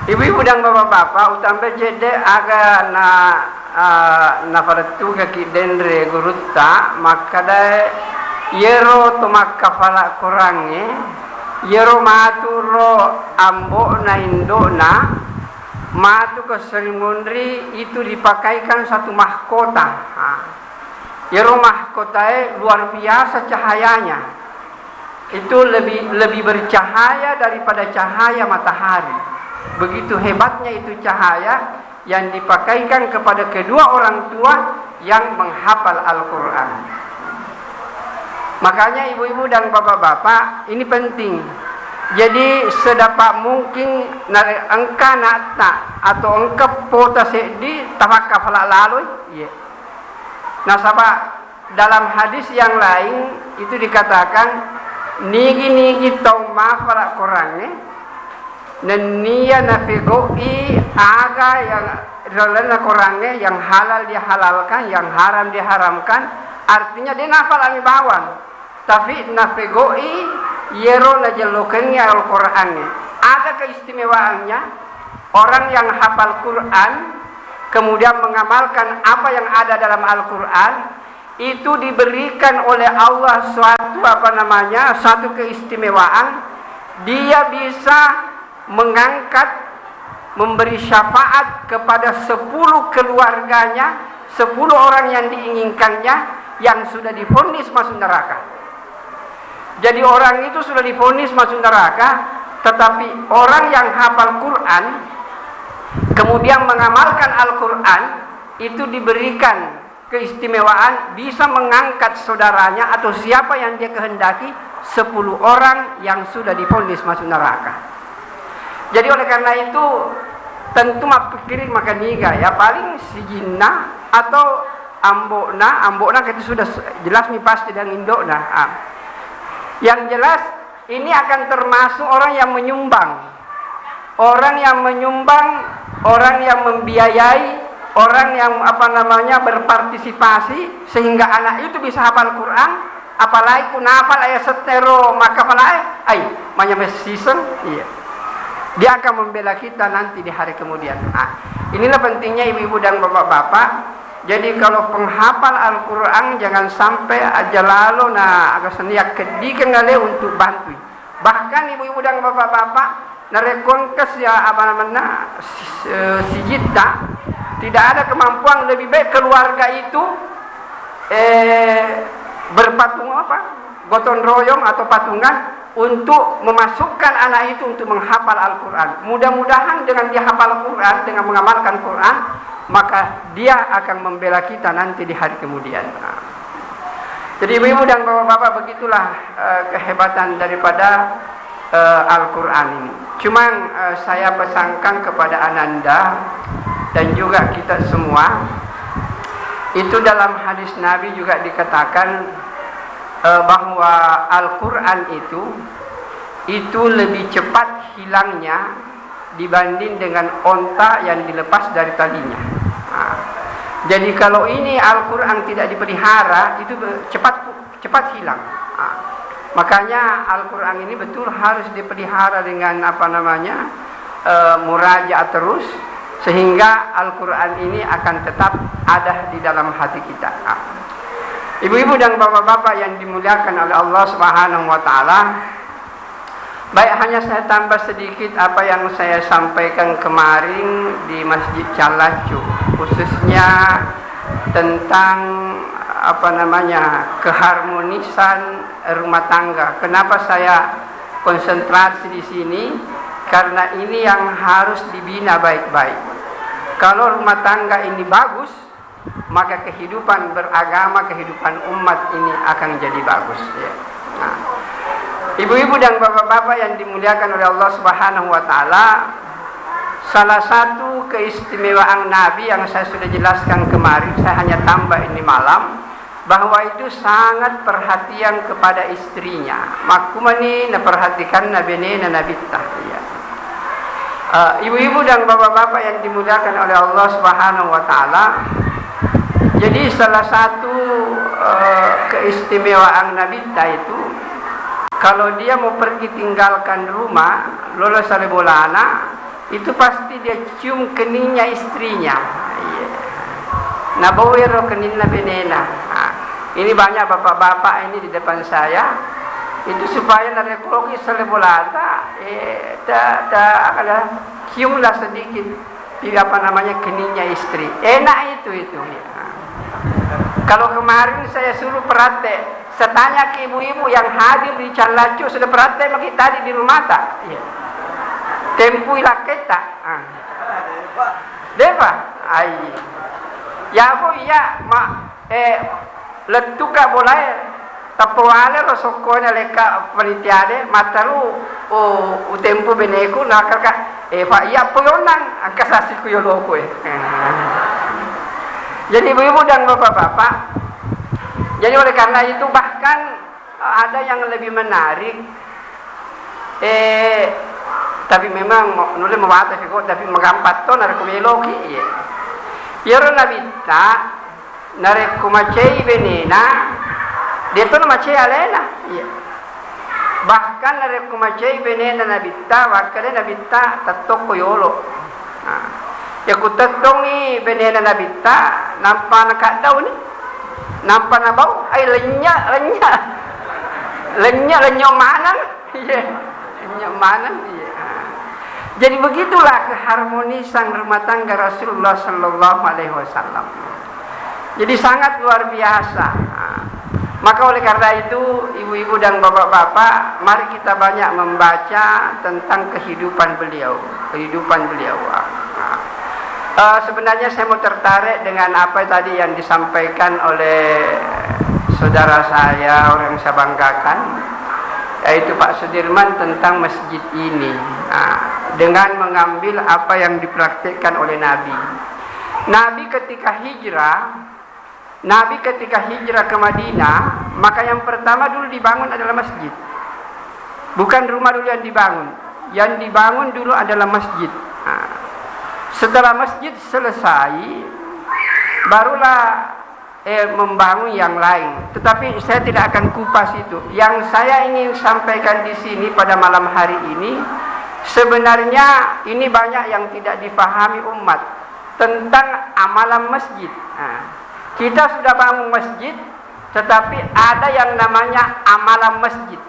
Ibu-ibu dan bapak-bapak, utama jede aga na faratu kaki dendre gurutta, maka dai yero to makafala Qurannya, yero maturo ambo na indona, matu ke Serimundri itu dipakaikan satu mahkota. Yero mahkota luar biasa cahayanya. Itu lebih bercahaya daripada cahaya matahari. Begitu hebatnya itu cahaya yang dipakaikan kepada kedua orang tua yang menghafal Al-Quran. Makanya ibu-ibu dan bapak-bapak ini penting. Jadi sedapat mungkin engkau nata atau engkau pota di tawakal lalu. Yeah. Nah, sahabat, dalam hadis yang lain itu dikatakan nigi tau mafala Qur'annya nenia nafigoi aga yang rolana Qur'annya yang halal dihalalkan, yang haram diharamkan, artinya dia nafal ami bawan. Tapi nafigoi yero najelokannya Al-Qur'annya. Ada keistimewaannya orang yang hafal Quran kemudian mengamalkan apa yang ada dalam Al-Quran, itu diberikan oleh Allah suatu keistimewaan. Dia bisa mengangkat, memberi syafaat kepada 10 keluarganya, 10 orang yang diinginkannya yang sudah divonis masuk neraka. Jadi orang itu sudah divonis masuk neraka, tetapi orang yang hafal Quran kemudian mengamalkan Al-Quran itu diberikan keistimewaan bisa mengangkat saudaranya atau siapa yang dia kehendaki 10 orang yang sudah divonis masuk neraka. Jadi oleh karena itu tentu pikirin maka niga ya paling si jinna atau ambokna kita sudah jelas nih pasti dan indokna. Yang jelas ini akan termasuk orang yang menyumbang. Orang yang menyumbang, orang yang membiayai, orang yang berpartisipasi sehingga anak itu bisa hafal Quran, apalagi kunafal ayat setero maka palai manya season, iya. Dia akan membela kita nanti di hari kemudian. Inilah pentingnya ibu-ibu dan bapak-bapak. Jadi kalau penghafal Al-Quran jangan sampai aja lalu agak seniak kedikan ngale untuk bantu. Bahkan ibu-ibu dan bapak-bapak narekongkes ya si jita tidak ada kemampuan, lebih baik keluarga itu berpatung gotong royong atau patungan untuk memasukkan anak itu untuk menghafal Al-Quran. Mudah-mudahan dengan dia hafal Quran, dengan mengamalkan Quran, maka dia akan membela kita nanti di hari kemudian. Jadi ibu-ibu dan bapak-bapak, begitulah kehebatan daripada Al-Quran ini. Cuma saya pesankan kepada Ananda dan juga kita semua, itu dalam hadis Nabi juga dikatakan bahwa Al-Quran itu lebih cepat hilangnya dibanding dengan onta yang dilepas dari talinya. Jadi kalau ini Al-Quran tidak dipelihara, itu cepat hilang. Makanya Al-Quran ini betul harus dipelihara dengan murajaah terus, sehingga Al-Quran ini akan tetap ada di dalam hati kita. Ibu-ibu dan bapak-bapak yang dimuliakan oleh Allah Subhanahu wa taala, baik hanya saya tambah sedikit apa yang saya sampaikan kemarin di Masjid Calacu, khususnya tentang keharmonisan rumah tangga. Kenapa saya konsentrasi di sini? Karena ini yang harus dibina baik-baik. Kalau rumah tangga ini bagus, maka kehidupan beragama, kehidupan umat ini akan jadi bagus. Ya. Ibu-ibu dan bapak-bapak yang dimuliakan oleh Allah Subhanahu wa taala, salah satu keistimewaan Nabi yang saya sudah jelaskan kemarin, saya hanya tambah ini malam, bahwa itu sangat perhatian kepada istrinya. Makumani perhatikan Nabi Nabitah. Ya. Ibu-ibu dan bapak-bapak yang dimuliakan oleh Allah Subhanahu wa taala, jadi salah satu keistimewaan Nabi itu, kalau dia mau pergi tinggalkan rumah, lolos salebolana, itu pasti dia cium keningnya istrinya. Nabawiro keningna benena. Ini banyak bapak-bapak ini di depan saya, itu supaya narekologi salebolana, ada ciumlah sedikit tidak keningnya istri. Enak itu ya. Kalau kemarin saya suruh praktek, saya tanya ke ibu-ibu yang hadir di Calacu, sudah praktek bagi tadi di rumah tak? Ya. Tempui laketa. Deva, ai. Ya bu iya letuka boleh tapuale rosokone leka penitiade mataru o tempo beneku nakaka fa iya poyonang angka sasi kuyoloko Jadi ibu-ibu dan bapak-bapak, jadi oleh karena itu bahkan ada yang lebih menarik tapi memang nulis mewata kok tapi mengampat to narek kumeloki iya yaro nabita narek kumacei benena dia to macei alena iya bahkan narek kumacei benena nabita wakale nabita tatok koyolo ya kutatongi benena nabita nampak nak daun ni nampak na bau ay lenya mana iya lenya mana iya. Jadi begitulah keharmonisan rumah tangga Rasulullah Sallallahu Alaihi Wasallam. Jadi sangat luar biasa. Maka oleh karena itu ibu-ibu dan bapak-bapak, mari kita banyak membaca tentang kehidupan beliau. Sebenarnya saya mau tertarik dengan apa tadi yang disampaikan oleh saudara saya, orang yang saya banggakan, yaitu Pak Sudirman tentang masjid ini. Dengan mengambil apa yang dipraktikkan oleh Nabi. Nabi ketika hijrah ke Madinah, maka yang pertama dulu dibangun adalah masjid. Bukan rumah dulu yang dibangun. Yang dibangun dulu adalah masjid. Setelah masjid selesai, barulah membangun yang lain. Tetapi saya tidak akan kupas itu. Yang saya ingin sampaikan di sini pada malam hari ini, sebenarnya ini banyak yang tidak difahami umat tentang amalan masjid. Kita sudah bangun masjid, tetapi ada yang namanya amalan masjid.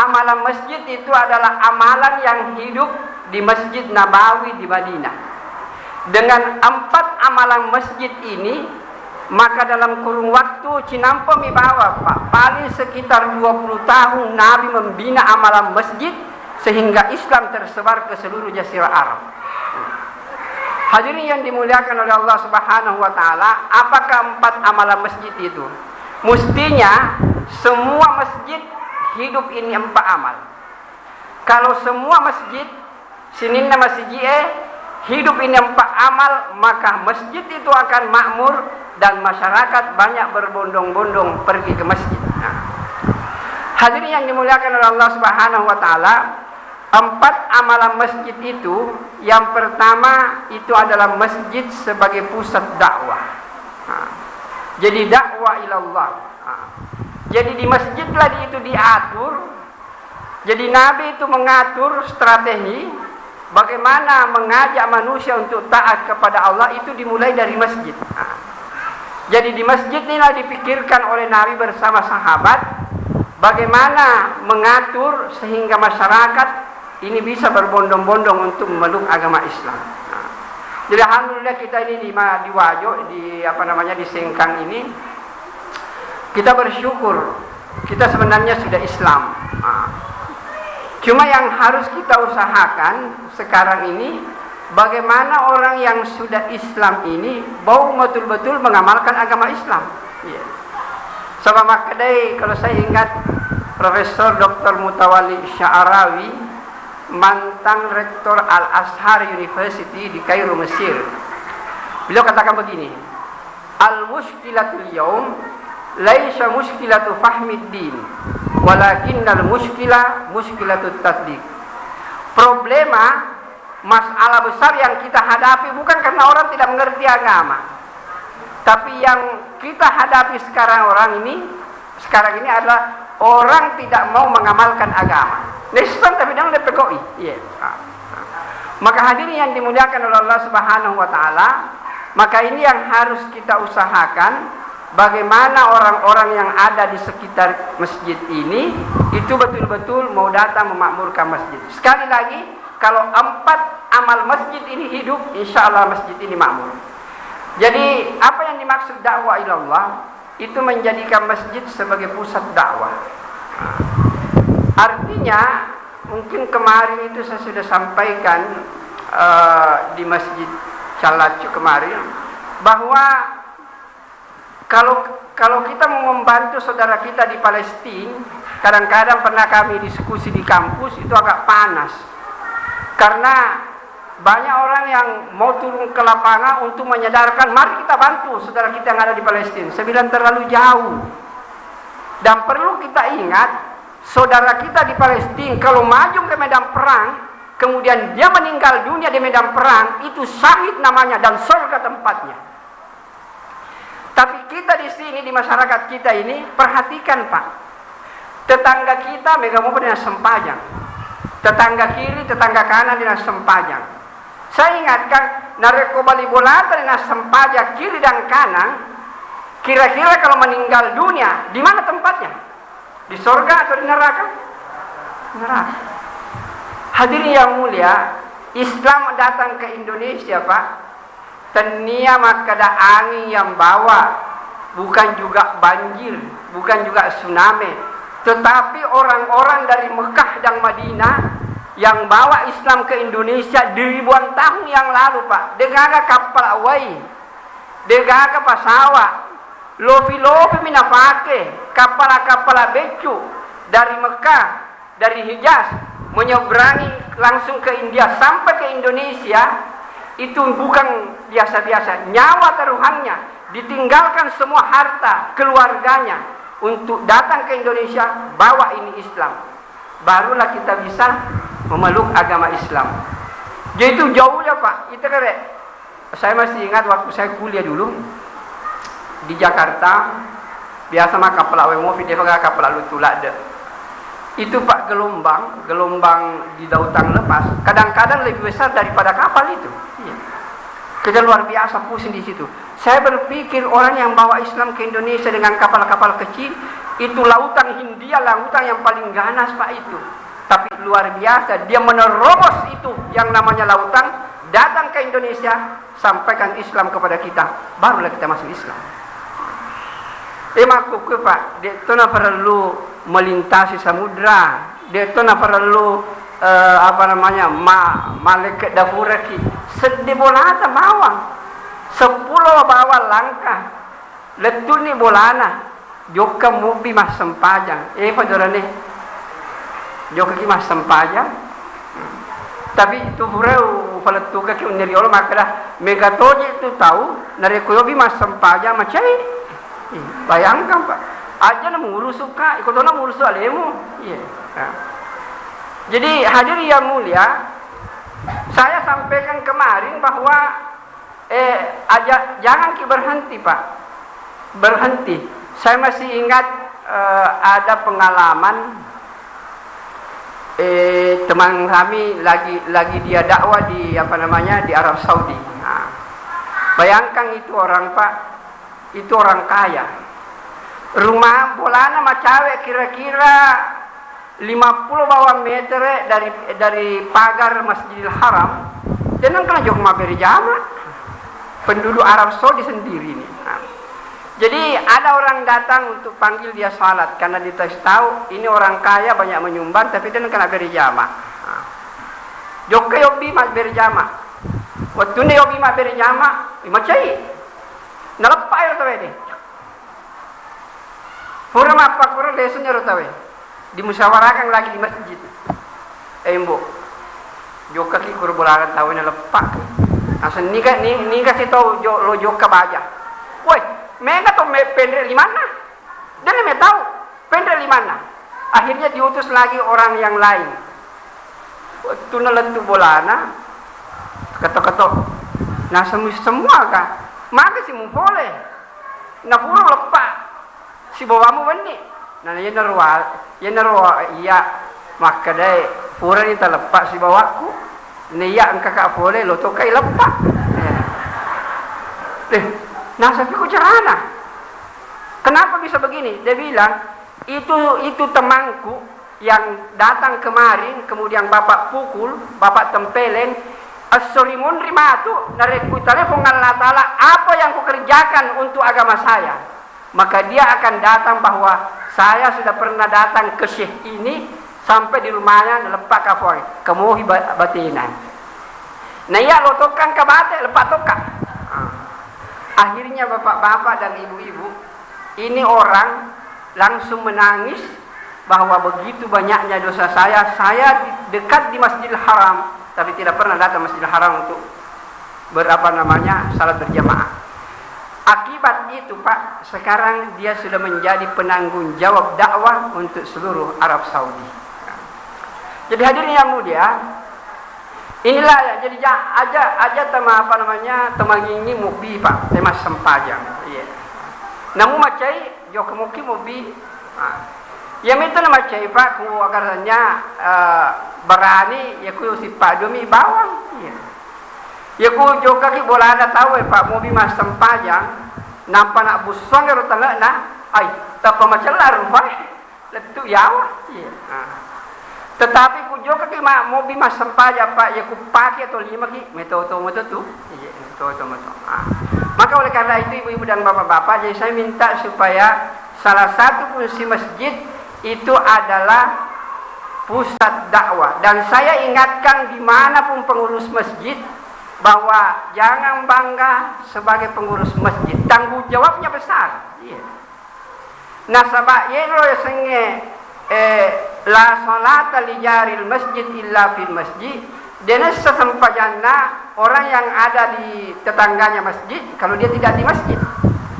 Amalan masjid itu adalah amalan yang hidup di Masjid Nabawi di Madinah. Dengan 4 amalan masjid ini, maka dalam kurun waktu Cinampo mibawa Pak, paling sekitar 20 tahun Nabi membina amalan masjid sehingga Islam tersebar ke seluruh jazirah Arab. Hadirin yang dimuliakan oleh Allah Subhanahu wa taala, apakah 4 amalan masjid itu? Mestinya semua masjid hidup ini 4 amal. Kalau semua masjid sininna masjid hidup ini 4 amal, maka masjid itu akan makmur dan masyarakat banyak berbondong-bondong pergi ke masjid. Hadirin yang dimuliakan oleh Allah Subhanahu wa taala, 4 amalan masjid itu, yang pertama itu adalah masjid sebagai pusat dakwah. Jadi dakwah ilallah. Jadi di masjidlah itu diatur. Jadi Nabi itu mengatur strategi bagaimana mengajak manusia untuk taat kepada Allah, itu dimulai dari masjid. Jadi di masjid inilah dipikirkan oleh Nabi bersama sahabat bagaimana mengatur sehingga masyarakat ini bisa berbondong-bondong untuk memeluk agama Islam. Jadi alhamdulillah kita ini di Wajo, di di Sengkang ini, kita bersyukur kita sebenarnya sudah Islam. Cuma yang harus kita usahakan sekarang ini, bagaimana orang yang sudah Islam ini mau betul-betul mengamalkan agama Islam. Yeah. Sama makadai, kalau saya ingat Profesor Dr. Mutawalli Sya'arawi, mantan rektor Al-Azhar University di Kairo, Mesir. Beliau katakan begini, al-mushkilatul yaum laisa mushkilatu fahmid din, walakinnal mushkilatut tatbiq. Problema, masalah besar yang kita hadapi bukan karena orang tidak mengerti agama, tapi yang kita hadapi sekarang ini adalah orang tidak mau mengamalkan agama. Islam tapi jangan dipegoi. Yeah. Maka hadirin yang dimuliakan oleh Allah Subhanahu wa taala, maka ini yang harus kita usahakan, bagaimana orang-orang yang ada di sekitar masjid ini itu betul-betul mau datang memakmurkan masjid. Sekali lagi, kalau 4 amal masjid ini hidup, insya Allah masjid ini makmur. Jadi apa yang dimaksud dakwah ilallah itu menjadikan masjid sebagai pusat dakwah. Artinya mungkin kemarin itu saya sudah sampaikan di Masjid Calacu kemarin, bahwa kalau kita mau membantu saudara kita di Palestina, kadang-kadang pernah kami diskusi di kampus itu agak panas, karena banyak orang yang mau turun ke lapangan untuk menyadarkan, mari kita bantu saudara kita yang ada di Palestina. Saya bilang terlalu jauh, dan perlu kita ingat, saudara kita di Palestina kalau maju ke medan perang, kemudian dia meninggal dunia di medan perang, itu syahid namanya dan surga tempatnya. Tapi kita di sini, di masyarakat kita ini, perhatikan Pak, tetangga kita megang mobil dengan sempajang, tetangga kiri, tetangga kanan dengan sempajang. Saya ingatkan, nareko bali bolata dengan sempajang kiri dan kanan, kira-kira kalau meninggal dunia, di mana tempatnya? Di surga atau di neraka? Neraka. Hadirin yang mulia, Islam datang ke Indonesia Pak, tenia makada angin yang bawa, bukan juga banjir, bukan juga tsunami, tetapi orang-orang dari Mekah dan Madinah yang bawa Islam ke Indonesia ribuan tahun yang lalu Pak. Dengaga kapal awai, dengaga pesawat, lofi-lofi minapake, kapal-kapal becu dari Mekah, dari Hijaz, menyeberangi langsung ke India sampai ke Indonesia. Itu bukan biasa-biasa, nyawa taruhannya, ditinggalkan semua harta keluarganya untuk datang ke Indonesia, bawa ini Islam. Barulah kita bisa memeluk agama Islam. Jadi itu jauhnya Pak. Itu kan saya masih ingat waktu saya kuliah dulu di Jakarta, biasa mah kapal awe mofi dia pakai kapal lalu tulak deh. Itu Pak gelombang di Dautang lepas, kadang-kadang lebih besar daripada kapal itu. Iya. Kita luar biasa pusing di situ. Saya berpikir orang yang bawa Islam ke Indonesia dengan kapal-kapal kecil, itu lautan Hindia, lautan yang paling ganas Pak itu. Tapi luar biasa, dia menerobos itu yang namanya lautan, datang ke Indonesia, sampaikan Islam kepada kita, barulah kita masuk Islam. Maksudku Pak, dia itu perlu melintasi samudra, dia itu perlu malaikat dafuraki, sedih bolana bawang, 10 bawah langkah, letuni bolana, joka mubi mas sempajang, fajorane, joka ki mas sempajang, tapi itu fureu faletuka ki uneriolo makala megatoje itu tahu, narekoyobi mas sempajang macai. Bayangkan Pak, aja na mengurus suka, ikut na mengurus alemu. Iya. Nah. Jadi hadirin yang mulia, saya sampaikan kemarin bahwa jangan berhenti Pak, berhenti. Saya masih ingat ada pengalaman teman kami lagi dia dakwah di di Arab Saudi. Nah, bayangkan itu orang Pak. Itu orang kaya. Rumah bolana macawe kira-kira 50 bawah meter dari pagar Masjidil Haram. Dan kan jauh maberi jama. Penduduk Arab Saudi sendiri ini. Nah, jadi ada orang datang untuk panggil dia salat karena dia tahu ini orang kaya banyak menyumbang tapi dia kena beri jama. Nah, Jokka yobi mas beri jama. Waktu ni yobi mas beri jama, macai. Nalapai rotawe deh. Pura apa pura lesunya rotawe. Dimusyawarahkan lagi di masjid. Mbok. Joka ki kurbulan tahu nalapak. Asan ni kasih tahu lo joka baja. Woi, mega to pendre di mana? Dan me tahu pendre di mana. Akhirnya diutus lagi orang yang lain. Waktu nalentu bolana ketok-ketok. Nah semua kah? Maka si mupole na puro lepak si bawamu bani na ya narwa iya maka dai pura ni lepak si bawaku ni ya engka ka pole lo to kai lepak nah sapi ko carana kenapa bisa begini dia bilang itu temanku yang datang kemarin, kemudian Bapak pukul, Bapak tempelin, as-solimun rimatu, nareku telepon Allah Ta'ala, apa yang kukerjakan untuk agama saya? Maka dia akan datang bahwa saya sudah pernah datang ke syekh ini, sampai di rumahnya, lepak kafoi, kemuhi batinan. Nah ya lotokan ke bate, lepak tokak. Akhirnya bapak-bapak dan ibu-ibu, ini orang langsung menangis, bahwa begitu banyaknya dosa saya dekat di Masjidil Haram, tapi tidak pernah datang Masjidil Haram untuk salat berjamaah. Akibat itu Pak, sekarang dia sudah menjadi penanggung jawab dakwah untuk seluruh Arab Saudi. Jadi hadirin yang mulia, inilah ya, jadi aja tema ini mubi Pak, tema sempajang. Iya. Namun macai jo kemuki mubi. Yang itu nama cai Pak, ku agarnya berani ya ku si Pak domi bawang. Iya. Ya ku joka ki bola ada tahu Pak mubi mas sempajang, nampak nak busong ero tengah na, ai tapa macelar Pak. Letu yawa. Iya. Tetapi ku joka ki mubi mas sempajang Pak, ya ku pakai atau lima ki meto tu. Iya, meto. Maka oleh karena itu ibu-ibu dan bapak-bapak, jadi saya minta supaya salah satu fungsi masjid itu adalah pusat dakwah. Dan saya ingatkan dimanapun pengurus masjid, bahwa jangan bangga sebagai pengurus masjid, tanggung jawabnya besar. Iya. Nah sabak yelo senge la salata li jaril masjid illa fil masjid. Dan sesempajanna orang yang ada di tetangganya masjid, kalau dia tidak di masjid,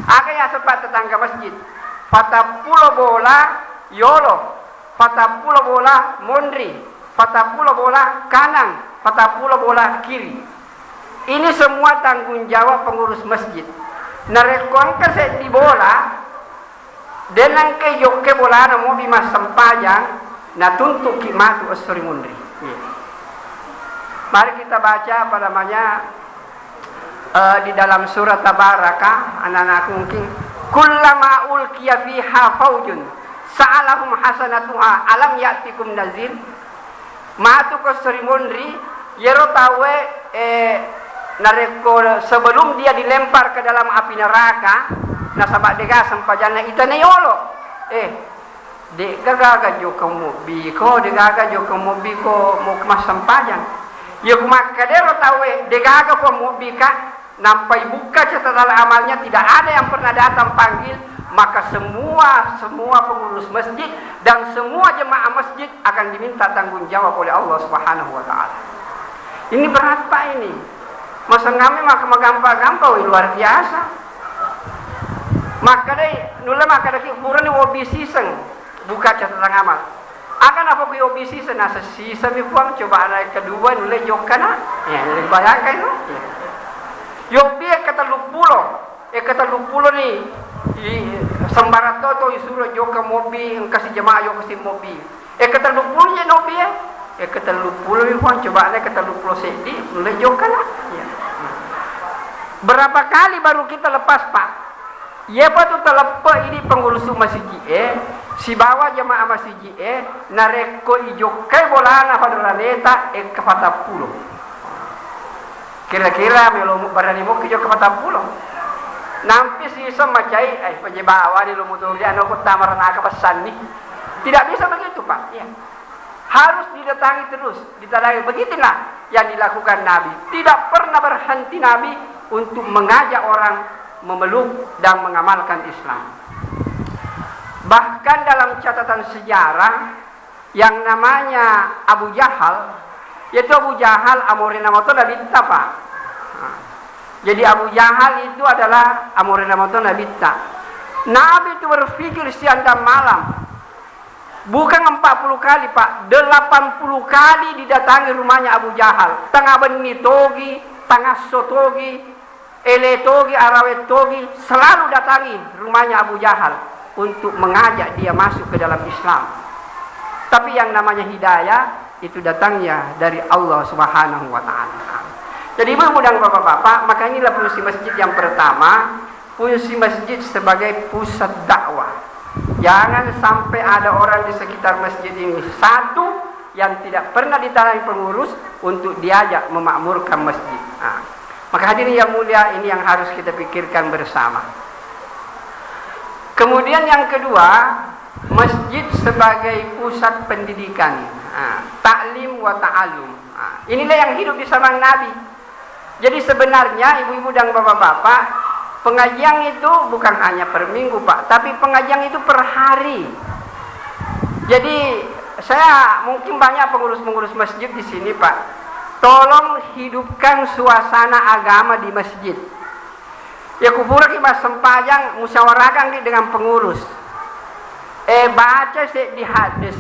agaknya sempat tetangga masjid, patapulo bola yolo, patapulo bola mondri, patapulo bola kanan, patapulo bola kiri. Ini semua tanggung jawab pengurus masjid. Narekon ke di bola, dengan ke yoke bola na mo bimas sempajang, na tuntuk kimatu asri mondri. Mari kita baca di dalam surat Tabaraka, anak-anak mungkin, kullama ulqiya fiha faujun sa'alahum hasanatuha alam ya'tikum nazir. Matu ko serimondri yero tawe nareko sebelum dia dilempar ke dalam api neraka, nasabak dega sampajana itane yolo. De gaga jo kamu bi ko de gaga jo kamu bi ko mo kemas sampajan. Ya kumakadero tawe degaga po mubika nampai buka catatan amalnya, tidak ada yang pernah datang panggil, maka semua pengurus masjid dan semua jemaah masjid akan diminta tanggung jawab oleh Allah Subhanahu wa taala. Ini berat Pak ini. Masa ngame maka gampang luar biasa. Maka deh nula maka deh kurang ni obi siseng buka catatan amal. Akan apa ku yobi sisa nasa sisa mi puang coba anak kedua nulai jokana ya nulai bayangkan no yobi kata lupulo ni sembarat toto isuro joka mobi kasih jemaah yo kasih mobi kata lupulo ya nobi kata lupulo mi puang coba anak kata lupulo sedi nulai jokana ya. Berapa kali baru kita lepas Pak? Ya Pak tu terlepas ini pengurus masjid si bawa jemaah masjid nareko ijokai bolana padoraneta kepata pulo. Kira-kira melo barani mo kijo kepata pulo. Nampi si semacai penjebawa di lumutuli anu kutamaran akapasan ni. Tidak bisa begitu Pak. Ya. Harus didatangi terus, didatangi. Begitulah yang dilakukan Nabi. Tidak pernah berhenti Nabi untuk mengajak orang memeluk dan mengamalkan Islam. Bahkan dalam catatan sejarah yang namanya Abu Jahal, yaitu Abu Jahal amorina moto nabita Pak. Jadi Abu Jahal itu adalah amorina moto nabita. Nabi itu berpikir siang dan malam, bukan 40 kali Pak, 80 kali didatangi rumahnya Abu Jahal. Tengah beni togi, tengah sotogi, eletogi, arawetogi, selalu datangi rumahnya Abu Jahal untuk mengajak dia masuk ke dalam Islam. Tapi yang namanya hidayah itu datangnya dari Allah Subhanahu wa taala. Jadi ibu dan bapak-bapak, maka inilah fungsi masjid yang pertama, fungsi masjid sebagai pusat dakwah. Jangan sampai ada orang di sekitar masjid ini satu yang tidak pernah ditanami pengurus untuk diajak memakmurkan masjid. Maka hadirin yang mulia, ini yang harus kita pikirkan bersama. Kemudian yang kedua, masjid sebagai pusat pendidikan, taklim wa ta'alum. Inilah yang hidup di zaman Nabi. Jadi sebenarnya ibu-ibu dan bapak-bapak, pengajian itu bukan hanya per minggu Pak, tapi pengajian itu per hari. Jadi saya mungkin banyak pengurus-pengurus masjid di sini Pak, tolong hidupkan suasana agama di masjid. Ya kubur kita sempajang musyawarahkan dengan pengurus. Baca di hadis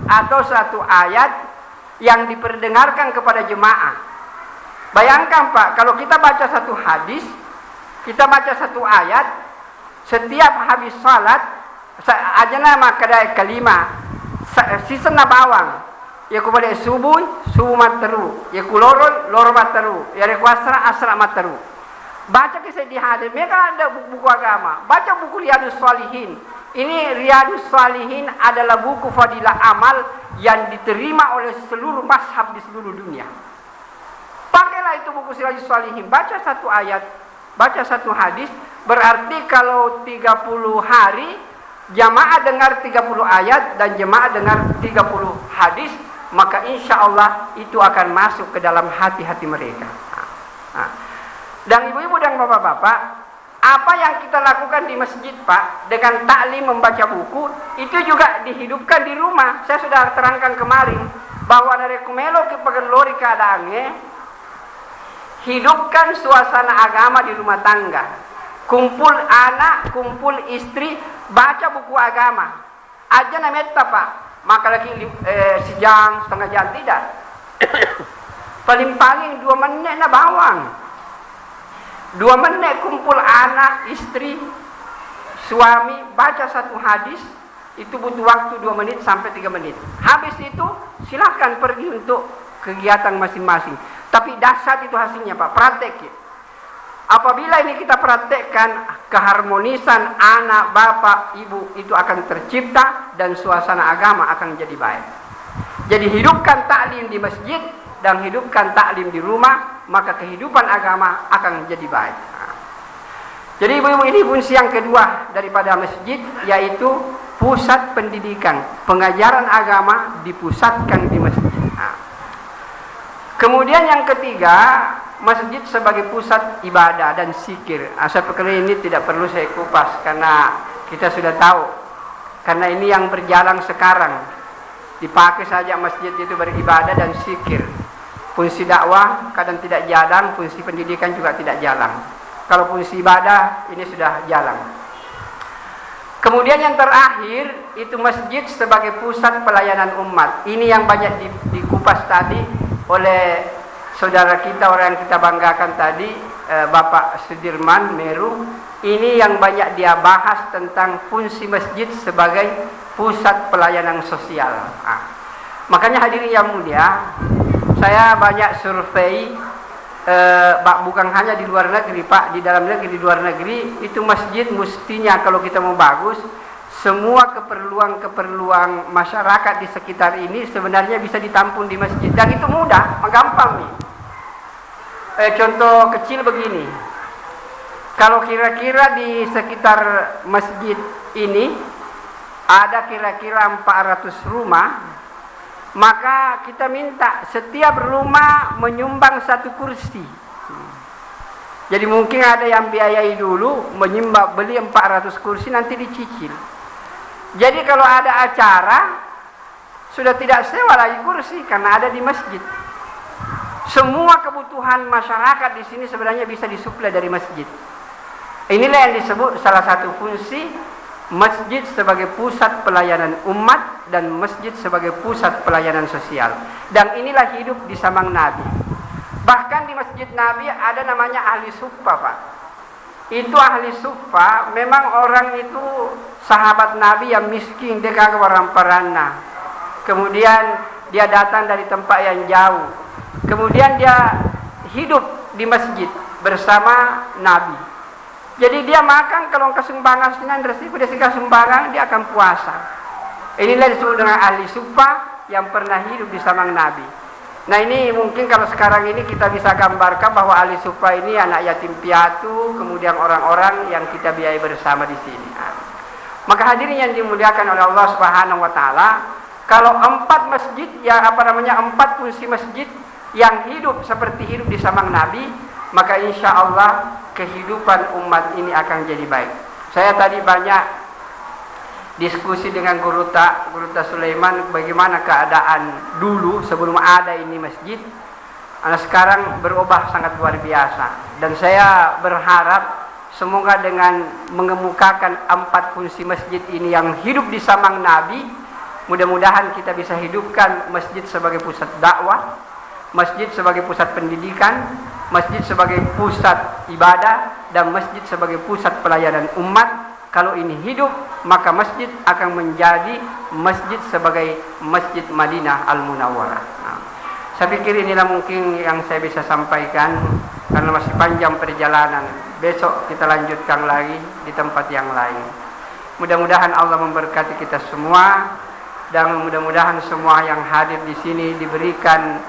atau satu ayat yang diperdengarkan kepada jemaah. Bayangkan Pak, kalau kita baca satu hadis, kita baca satu ayat, setiap habis salat, aja nama kedai kelima, sisa na bawang, ya kepada subuh materu, ya kuloro materu, ya rekwasra asra materu. Baca kisah di hadis, mereka ada buku agama, baca buku Riyadhus Shalihin. Ini Riyadhus Shalihin adalah buku fadilah amal yang diterima oleh seluruh mazhab di seluruh dunia. Pakailah itu buku Riyadhus Shalihin, baca satu ayat, baca satu hadis, berarti kalau 30 hari jamaah dengar 30 ayat dan jamaah dengar 30 hadis, maka insya Allah itu akan masuk ke dalam hati-hati mereka. Dan ibu-ibu dan bapak-bapak, apa yang kita lakukan di masjid Pak, dengan taklim membaca buku, itu juga dihidupkan di rumah. Saya sudah terangkan kemarin, bahwa dari kumelo ke pegelori keadaannya, hidupkan suasana agama di rumah tangga. Kumpul anak, kumpul istri, baca buku agama. Aja namanya Pak, maka lagi sejam, setengah jam tidak. Paling-paling 2 menit na bawang. 2 menit kumpul anak, istri, suami, baca satu hadis, itu butuh waktu 2 menit sampai 3 menit. Habis itu silakan pergi untuk kegiatan masing-masing. Tapi dahsyat itu hasilnya Pak, praktek. Apabila ini kita praktekkan, keharmonisan anak, bapak, ibu itu akan tercipta dan suasana agama akan jadi baik. Jadi hidupkan taklim di masjid dan hidupkan taklim di rumah, maka kehidupan agama akan jadi baik. Jadi ibu-ibu, ini fungsi yang kedua daripada masjid, yaitu pusat pendidikan. Pengajaran agama dipusatkan di masjid. Kemudian yang ketiga, masjid sebagai pusat ibadah dan zikir. Saya pikir ini tidak perlu saya kupas karena kita sudah tahu. Karena ini yang berjalan sekarang. Dipakai saja masjid itu beribadah dan zikir. Fungsi dakwah kadang tidak jalan, fungsi pendidikan juga tidak jalan. Kalau fungsi ibadah ini sudah jalan. Kemudian yang terakhir itu masjid sebagai pusat pelayanan umat. Ini yang banyak dikupas tadi oleh saudara kita, orang yang kita banggakan tadi, Bapak Sudirman Meru. Ini yang banyak dia bahas tentang fungsi masjid sebagai pusat pelayanan sosial. Makanya hadirin yang mulia, saya banyak survei, bukan hanya di luar negeri Pak, di dalam negeri, di luar negeri, itu masjid mestinya kalau kita mau bagus, semua keperluan masyarakat di sekitar ini sebenarnya bisa ditampung di masjid. Dan itu mudah, gampang nih. Contoh kecil begini, kalau kira-kira di sekitar masjid ini ada kira-kira 400 rumah, maka kita minta setiap rumah menyumbang 1 kursi. Jadi mungkin ada yang biayai dulu menyumbang, beli 400 kursi, nanti dicicil. Jadi kalau ada acara sudah tidak sewa lagi kursi karena ada di masjid. Semua kebutuhan masyarakat di sini sebenarnya bisa disuplai dari masjid. Inilah yang disebut salah satu fungsi masjid sebagai pusat pelayanan umat dan masjid sebagai pusat pelayanan sosial. Dan inilah hidup di zaman Nabi. Bahkan di masjid Nabi ada namanya ahli suffa Pak. Itu ahli suffa, memang orang itu sahabat Nabi yang miskin, dia kagak orang perana. Kemudian dia datang dari tempat yang jauh. Kemudian dia hidup di masjid bersama Nabi. Jadi dia makan kalau kesumbangan dengan resiko dia segala sumbangan dia akan puasa. Inilah disebut dengan ahli sufa yang pernah hidup di zaman Nabi. Nah ini mungkin kalau sekarang ini kita bisa gambarkan bahwa ahli sufa ini anak yatim piatu, kemudian orang-orang yang kita biayai bersama di sini. Maka hadirin yang dimuliakan oleh Allah Subhanahu wa taala, kalau 4 masjid yang 4 fungsi masjid yang hidup seperti hidup di zaman Nabi, maka insya Allah kehidupan umat ini akan jadi baik. Saya tadi banyak diskusi dengan Guru Ta Sulaiman bagaimana keadaan dulu sebelum ada ini masjid. Sekarang berubah sangat luar biasa, dan saya berharap semoga dengan mengemukakan 4 fungsi masjid ini yang hidup di zaman Nabi, mudah-mudahan kita bisa hidupkan masjid sebagai pusat dakwah, masjid sebagai pusat pendidikan, masjid sebagai pusat ibadah, dan masjid sebagai pusat pelayanan umat. Kalau ini hidup, maka masjid akan menjadi masjid sebagai Masjid Madinah Al-Munawwarah. Saya pikir inilah mungkin yang saya bisa sampaikan, karena masih panjang perjalanan. Besok kita lanjutkan lagi di tempat yang lain. Mudah-mudahan Allah memberkati kita semua, dan mudah-mudahan semua yang hadir di sini diberikan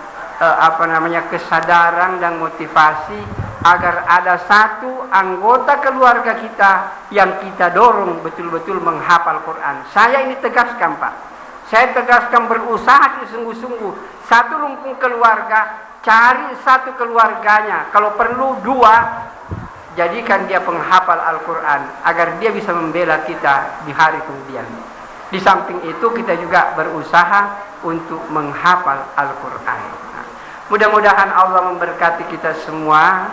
kesadaran dan motivasi agar ada satu anggota keluarga kita yang kita dorong betul-betul menghafal Quran. Saya ini tegaskan, Pak. Saya tegaskan, berusaha sungguh-sungguh. Satu lumpung keluarga, cari satu keluarganya, kalau perlu 2, jadikan dia penghafal Al-Quran agar dia bisa membela kita di hari kemudian. Di samping itu kita juga berusaha untuk menghafal Al-Quran. Mudah-mudahan Allah memberkati kita semua,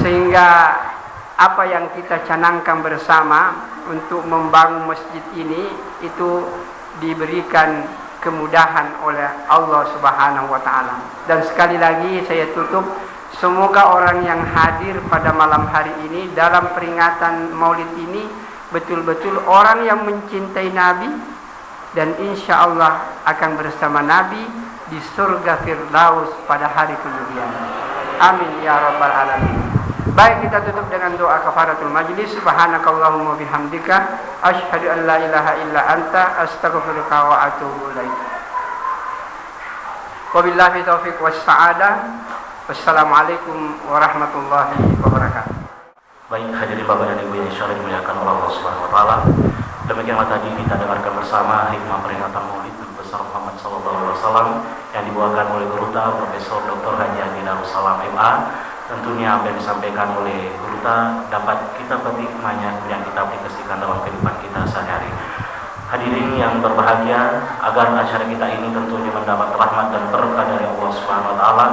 sehingga apa yang kita canangkan bersama untuk membangun masjid ini itu diberikan kemudahan oleh Allah Subhanahu wa taala. Dan sekali lagi saya tutup, semoga orang yang hadir pada malam hari ini dalam peringatan Maulid ini betul-betul orang yang mencintai Nabi, dan insya Allah akan bersama Nabi di surga Firdaus pada hari kemudian. Amin ya rabbal alamin. Baik, kita tutup dengan doa kafaratul majlis. Subhanakallahumma bihamdika asyhadu an la ilaha illa anta astaghfiruka wa atubu ilaik. Wabillahi taufiq wassa'adah. Wassalamualaikum warahmatullahi wabarakatuh. Baik, hadirin Bapak dan Ibu yang insyaallah dimuliakan oleh Allah Subhanahu wa taala. Demikianlah tadi kita dengarkan bersama hikmah peringatan Maulid Nabi besar Muhammad sallallahu alaihi wasallam yang dibawakan oleh Guru Ta Profesor Dr. Haji Andi Darussalam MA. Tentunya apa yang disampaikan oleh Guru Ta dapat kita petik hikmahnya yang kita aplikasikan dalam kehidupan kita sehari-hari. Hadirin yang berbahagia, agar acara kita ini tentunya mendapat rahmat dan berkah dari Allah Subhanahu wa taala.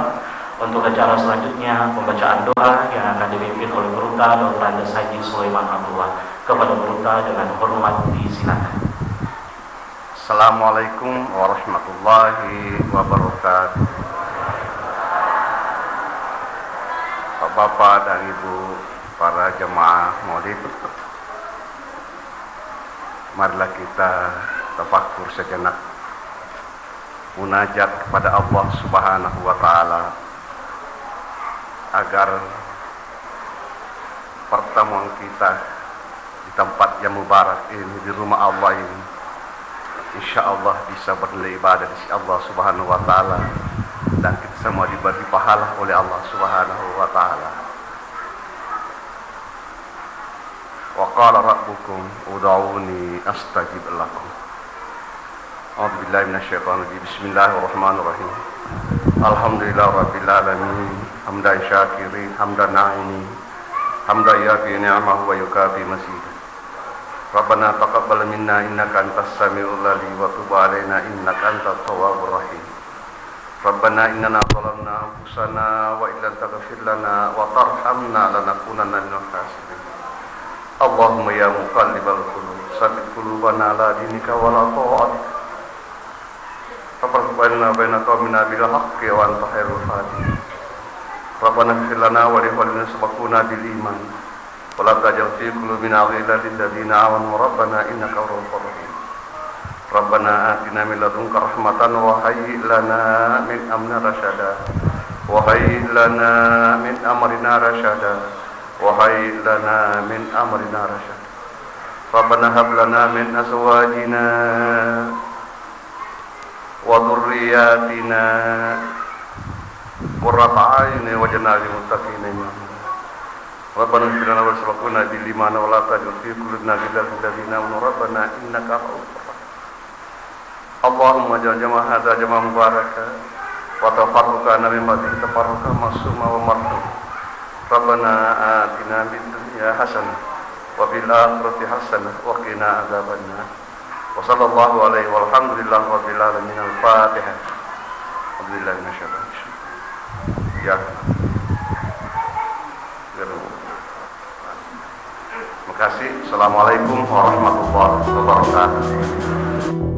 Untuk acara selanjutnya, pembacaan doa yang akan dipimpin oleh Guru Ta Dr. Andes Haji Sulaiman Abdullah. Kepada Guru Ta dengan hormat disilakan. Assalamualaikum warahmatullahi wabarakatuh. Bapak dan Ibu para jemaah Maulid, marilah kita tafakkur sejenak, munajat kepada Allah Subhanahu wa taala agar pertemuan kita di tempat yang mubarak ini, di rumah Allah ini, insya Allah bisa bernilai ibadah di sisi Allah Subhanahu wa taala, dan kita semua diberi pahala oleh Allah Subhanahu wa taala. Wa qala rabbukum ud'uni astajib lakum. A'udzu billahi minasyaitonir rajim. Bismillahirrahmanirrahim. Alhamdulillahirabbil alamin. Hamdan syakirin, hamdan na'imin. Hamdan yafi ni'amahu wa yukafi masidah. Rabbana taqabbal minna innaka antas samiul alim wa tub 'alaina innaka antat tawwabur rahim. Rabbana innana zalamna anfusana wa illam taghfir lana wa tarhamna lanakunanna minal khasirin. Allahumma ya muqallibal qulub, tsabbit qulubana ala dinika wa la ta'atika. Rabbana baina qaumina bil haqqi wa anta khairul fatihin. Rabbana ighfir lana wa li ikhwanina sabaquna bil iman wa la taj'al fi qulubina ghillan lil ladzina amanu rabbana innaka ra'ufur rahim. Rabbana atina min ladunka rahmatan wa hayyi' lana min amrina rasyada wa hayyi' lana min amrina rasyada وهيئ لنا من أمرنا رشدا ربنا هب لنا من أزواجنا وذرياتنا قرة أعين واجعلنا للمتقين إماما ربنا اغفر لنا وارزقنا بالإيمان ولا تجعل في قلوبنا غلا للذين آمنوا ربنا إنك رؤوف رحيم اللهم اجعل جمع هذا جمع مباركا وتفرقنا من بعده تفرقا معصوما ومرحوما ربنا آتنا في الدنيا حسنة وفي الآخرة حسنة وقنا عذاب النار وصلى الله عليه والحمد لله رب العالمين الفاتحة الحمد لله من الشيطان الرجيم ya. Terima kasih. Assalamualaikum warahmatullahi wabarakatuh.